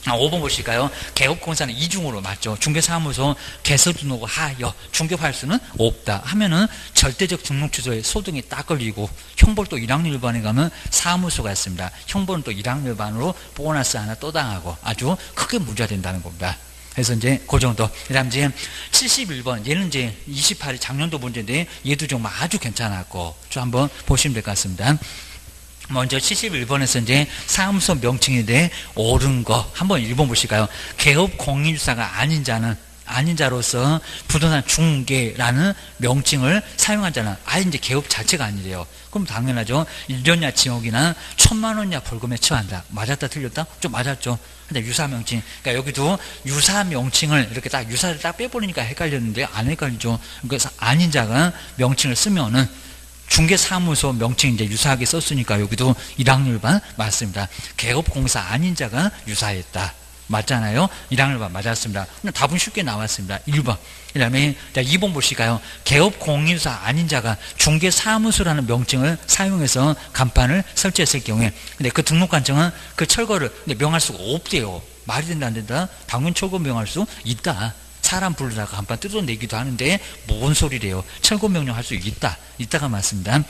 5번 보실까요? 개업공사는 이중으로 맞죠. 중개사무소 개설 등록을 하여 중개할 수는 없다 하면은 절대적 등록 취소에 소등이 딱 걸리고 형벌 또 1학년 일반에 가면 사무소가 있습니다. 형벌은 또 1학년 일반으로 보너스 하나 또 당하고 아주 크게 문제가 된다는 겁니다. 그래서 이제 그 정도. 그 다음 이제 71번. 얘는 이제 28일 작년도 문제인데 얘도 정말 아주 괜찮았고 좀 한번 보시면 될 것 같습니다. 먼저 71번에서 이제 사무소 명칭에 대해 옳은 거 한번 1번 보실까요? 개업 공인주사가 아닌 자로서 부동산 중개라는 명칭을 사용한 자는 아예 이제 개업 자체가 아니래요. 그럼 당연하죠. 1년이나 징역이나 1,000만 원이나 벌금에 처한다. 맞았다 틀렸다? 좀 맞았죠. 근데 유사 명칭. 그러니까 여기도 유사 명칭을 이렇게 딱 유사를 딱 빼버리니까 헷갈렸는데 안 헷갈리죠. 그래서 아닌 자가 명칭을 쓰면은 중개사무소 명칭 이제 유사하게 썼으니까 여기도 1학년 일반 맞습니다. 개업공사 아닌 자가 유사했다. 맞잖아요. 1학년 일반 맞았습니다. 답은 쉽게 나왔습니다. 1번. 그 다음에 2번 보실까요? 개업공인주사 아닌 자가 중개사무소라는 명칭을 사용해서 간판을 설치했을 경우에 근데 그 등록관청은 그 철거를 명할 수가 없대요. 말이 된다 안 된다? 당연히 철거 명할 수 있다. 사람 부르다가 간판 뜯어내기도 하는데 뭔 소리래요. 철거 명령할 수 있다가 맞습니다.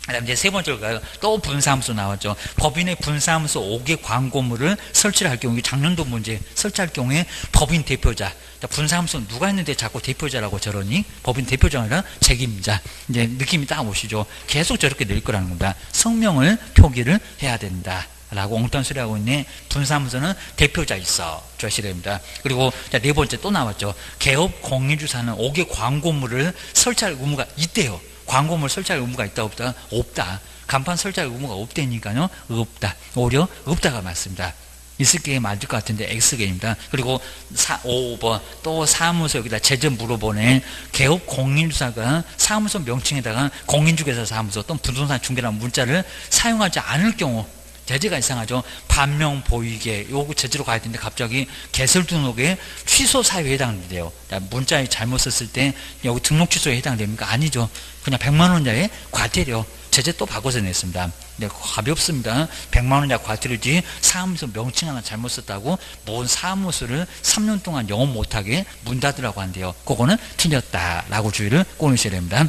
그다음 이제 세 번째로 또 분사무소 나왔죠. 법인의 분사무소 5개 광고물을 설치를 할 경우에 작년도 문제 설치할 경우에 법인 대표자. 분사무소는 누가 했는데 자꾸 대표자라고 저러니? 법인 대표자가 아니라 책임자. 이제 느낌이 딱 오시죠. 계속 저렇게 낼 거라는 겁니다. 성명을 표기를 해야 된다. 라고 엉뚱한 소리 하고 있네. 분사무소는 대표자 있어. 주셔야 됩니다. 그리고 네 번째 또 나왔죠. 개업 공인주사는 5개 광고물을 설치할 의무가 있대요. 광고물 설치할 의무가 있다 없다? 없다. 간판 설치할 의무가 없다니까요. 없다. 오히려 없다가 맞습니다. 있을 게 맞을 것 같은데 X개입니다. 그리고 5번 또 사무소 여기다 제재 물어보네. 개업 공인주사가 사무소 명칭에다가 공인중개사 사무소 또는 부동산 중개라는 문자를 사용하지 않을 경우 제재가 이상하죠. 반명 보이게 요거 제재로 가야 되는데 갑자기 개설 등록에 취소 사유에 해당돼요. 문자에 잘못 썼을 때 여기 등록 취소에 해당됩니까? 아니죠. 그냥 100만 원짜리 과태료 제재 또 바꿔서 냈습니다. 근데 가볍습니다. 100만 원짜리 과태료지 사무소 명칭 하나 잘못 썼다고 뭔 사무소를 3년 동안 영업 못하게 문 닫으라고 한대요. 그거는 틀렸다라고 주의를 꼽으셔야 됩니다.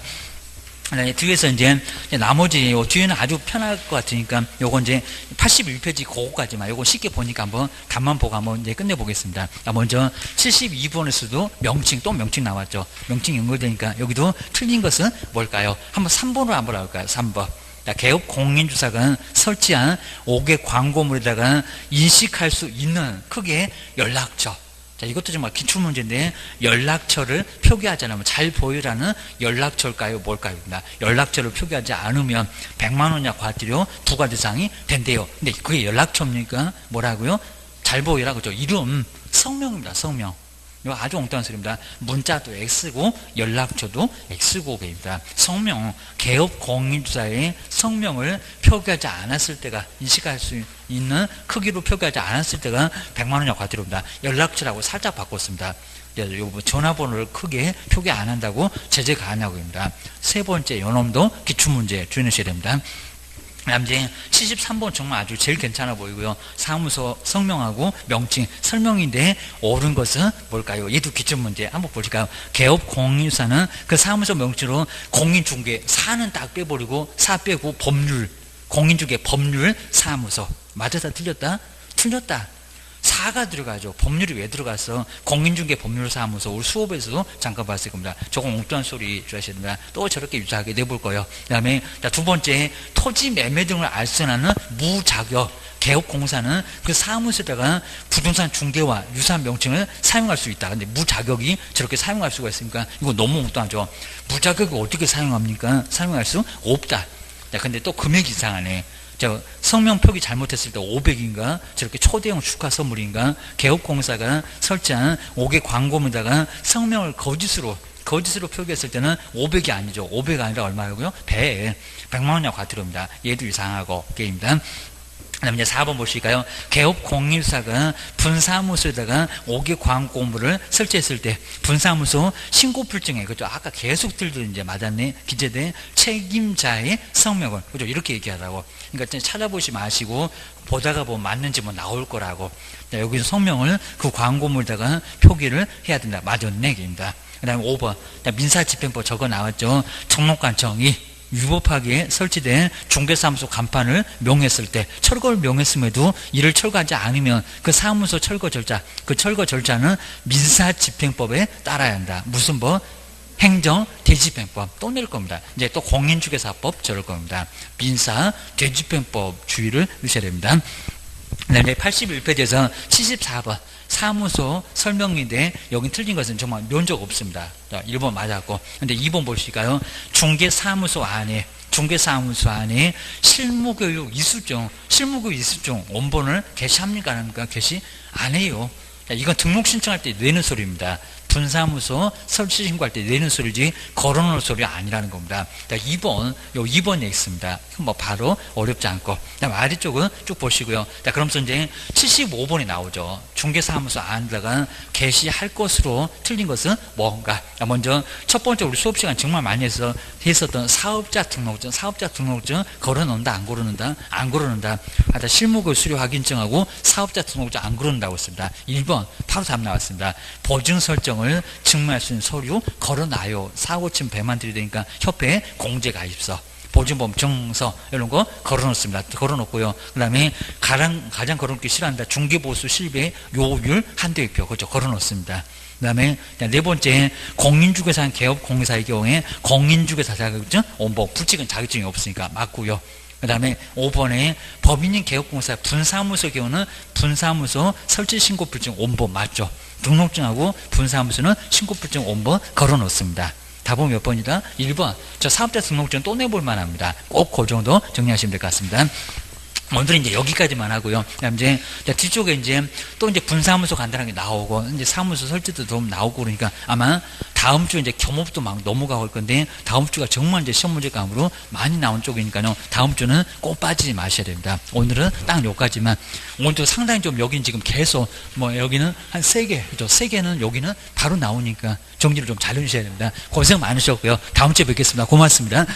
뒤에서 이제 나머지 뒤에는 아주 편할 것 같으니까 요거 이제 81페이지 그거까지만 요거 쉽게 보니까 한번 답만 보고 한번 이제 끝내보겠습니다. 먼저 72번에서도 명칭 나왔죠. 명칭 연결되니까 여기도 틀린 것은 뭘까요? 한번 3번으로 한번 해볼까요? 3번. 개업 공인주사가 설치한 5개 광고물에다가 인식할 수 있는 크기의 연락처. 자, 이것도 정말 기출문제인데 연락처를 표기하지 않으면 잘 보이라는 연락처일까요? 뭘까요? 연락처를 표기하지 않으면 100만 원이나 과태료 2가지 이상이 된대요. 근데 그게 연락처입니까? 뭐라고요? 잘 보이라 그죠? 이름, 성명입니다. 성명. 이거 아주 엉뚱한 소리입니다. 문자도 X고 연락처도 X고입니다. 성명, 개업 공인주사의 성명을 표기하지 않았을 때가 인식할 수 있는 크기로 표기하지 않았을 때가 100만 원이나 과태료입니다. 연락처라고 살짝 바꿨습니다. 전화번호를 크게 표기 안 한다고 제재 가하냐고입니다. 세 번째 요놈도 기출문제 주의하셔야 됩니다. 이제 73번 정말 아주 제일 괜찮아 보이고요. 사무소 성명하고 명칭 설명인데 옳은 것은 뭘까요? 얘도 기출문제 한번 보실까요? 개업 공인주사는 그 사무소 명칭으로 공인중개 사는 딱 빼버리고 사 빼고 법률 공인중개 법률 사무소 맞았다 틀렸다? 틀렸다. 사가 들어가죠. 법률이 왜 들어갔어? 공인중개법률사무소 우리 수업에서도 잠깐 봤을 겁니다. 조금 엉뚱한 소리 주셔야 됩니다. 또 저렇게 유사하게 내볼 거예요. 그 다음에 두 번째, 토지 매매 등을 알선하는 무자격 개업공사는 그 사무소에다가 부동산 중개와 유사한 명칭을 사용할 수 있다. 근데 무자격이 저렇게 사용할 수가 있으니까 이거 너무 엉뚱하죠. 무자격을 어떻게 사용합니까? 사용할 수 없다. 근데 또 금액이 이상하네. 성명 표기 잘못했을 때 500인가 저렇게 초대형 축하 선물인가 개업공사가 설치한 5개 광고문에다가 성명을 거짓으로 표기했을 때는 500이 아니죠. 500이 아니라 얼마라고요? 100만 원이라고 과태료입니다. 얘도 이상하고 게임입니다. 그 다음에 이제 4번 보실까요? 개업공인사가 분사무소에다가 5개 광고물을 설치했을 때 분사무소 신고필증에, 그죠? 아까 계속 들들 이제 맞았네. 기재된 책임자의 성명을, 그죠? 이렇게 얘기하라고. 그러니까 찾아보지 마시고 보다가 뭐 맞는지 뭐 나올 거라고. 여기서 성명을 그 광고물에다가 표기를 해야 된다. 맞았네. 입니다. 그 다음에 5번. 민사집행법 적어 나왔죠. 정목관청이 위법하게 설치된 중개사무소 간판을 명했을 때 철거를 명했음에도 이를 철거하지 않으면 그 사무소 철거 절차, 그 철거 절차는 민사집행법에 따라야 한다. 무슨 법? 행정대집행법 또 낼 겁니다. 이제 또 공인중개사법 저럴 겁니다. 민사대집행법 주의를 넣으셔야 됩니다. 네, 81페이지에서 74번 사무소 설명인데 여긴 틀린 것은 정말 면적 없습니다. 1번 맞았고, 근데 2번 보실까요? 중개사무소 안에 실무교육 이수증 원본을 게시합니까? 안 합니까? 게시 안 해요. 이건 등록 신청할 때 내는 소리입니다. 분사무소 설치 신고할 때 내는 소리지 걸어놓을 소리 아니라는 겁니다. 2번에 있습니다. 뭐 바로 어렵지 않고. 그다음 아래쪽은 쭉 보시고요. 그러면서 이제 75번에 나오죠. 중개사무소 안에다가 게시할 것으로 틀린 것은 뭔가. 먼저 첫 번째 우리 수업 시간 정말 많이 했었던 사업자 등록증 걸어놓는다 안 걸어놓는다? 안 걸어놓는다. 실무급 수료 확인증하고 사업자 등록증 안 걸어놓는다고 했습니다. 1번 바로 답 나왔습니다. 보증 설정을 증명할 수 있는 서류 걸어놔요. 사고 치면 배만 들이대니까 협회 공제가입서, 보증보험 증서 이런 거 걸어놓습니다. 걸어놓고요. 그 다음에 가장 걸어놓기 싫어한다. 중개보수 실비의 요율 한도의표, 그렇죠. 걸어놓습니다. 그 다음에 네 번째, 공인중개사 개업공사의 경우에 공인중개사 자격증 원본, 불칙은 자격증이 없으니까 맞고요. 그 다음에 5번에 법인인 개업공사 분사무소 경우는 분사무소 설치신고필증 원본 맞죠. 등록증하고 분사무소는 신고필증 원본 걸어놓습니다. 답은 몇 번이다? 1번. 저 사업자 등록증 또 내볼 만합니다. 꼭 그 정도 정리하시면 될 것 같습니다. 오늘은 이제 여기까지만 하고요. 그다음 이제 뒤쪽에 또 분사무소 간단하게 나오고 이제 사무소 설치도 좀 나오고 그러니까 아마 다음 주 이제 겸업도 막 넘어가고 할 건데 다음 주가 정말 이제 시험 문제감으로 많이 나온 쪽이니까요. 다음 주는 꼭 빠지지 마셔야 됩니다. 오늘은 딱 여기까지만. 오늘도 상당히 좀 여기는 지금 계속 뭐 여기는 한 3개, 그죠? 3개는 여기는 바로 나오니까 정리를 좀 잘 해주셔야 됩니다. 고생 많으셨고요. 다음 주에 뵙겠습니다. 고맙습니다.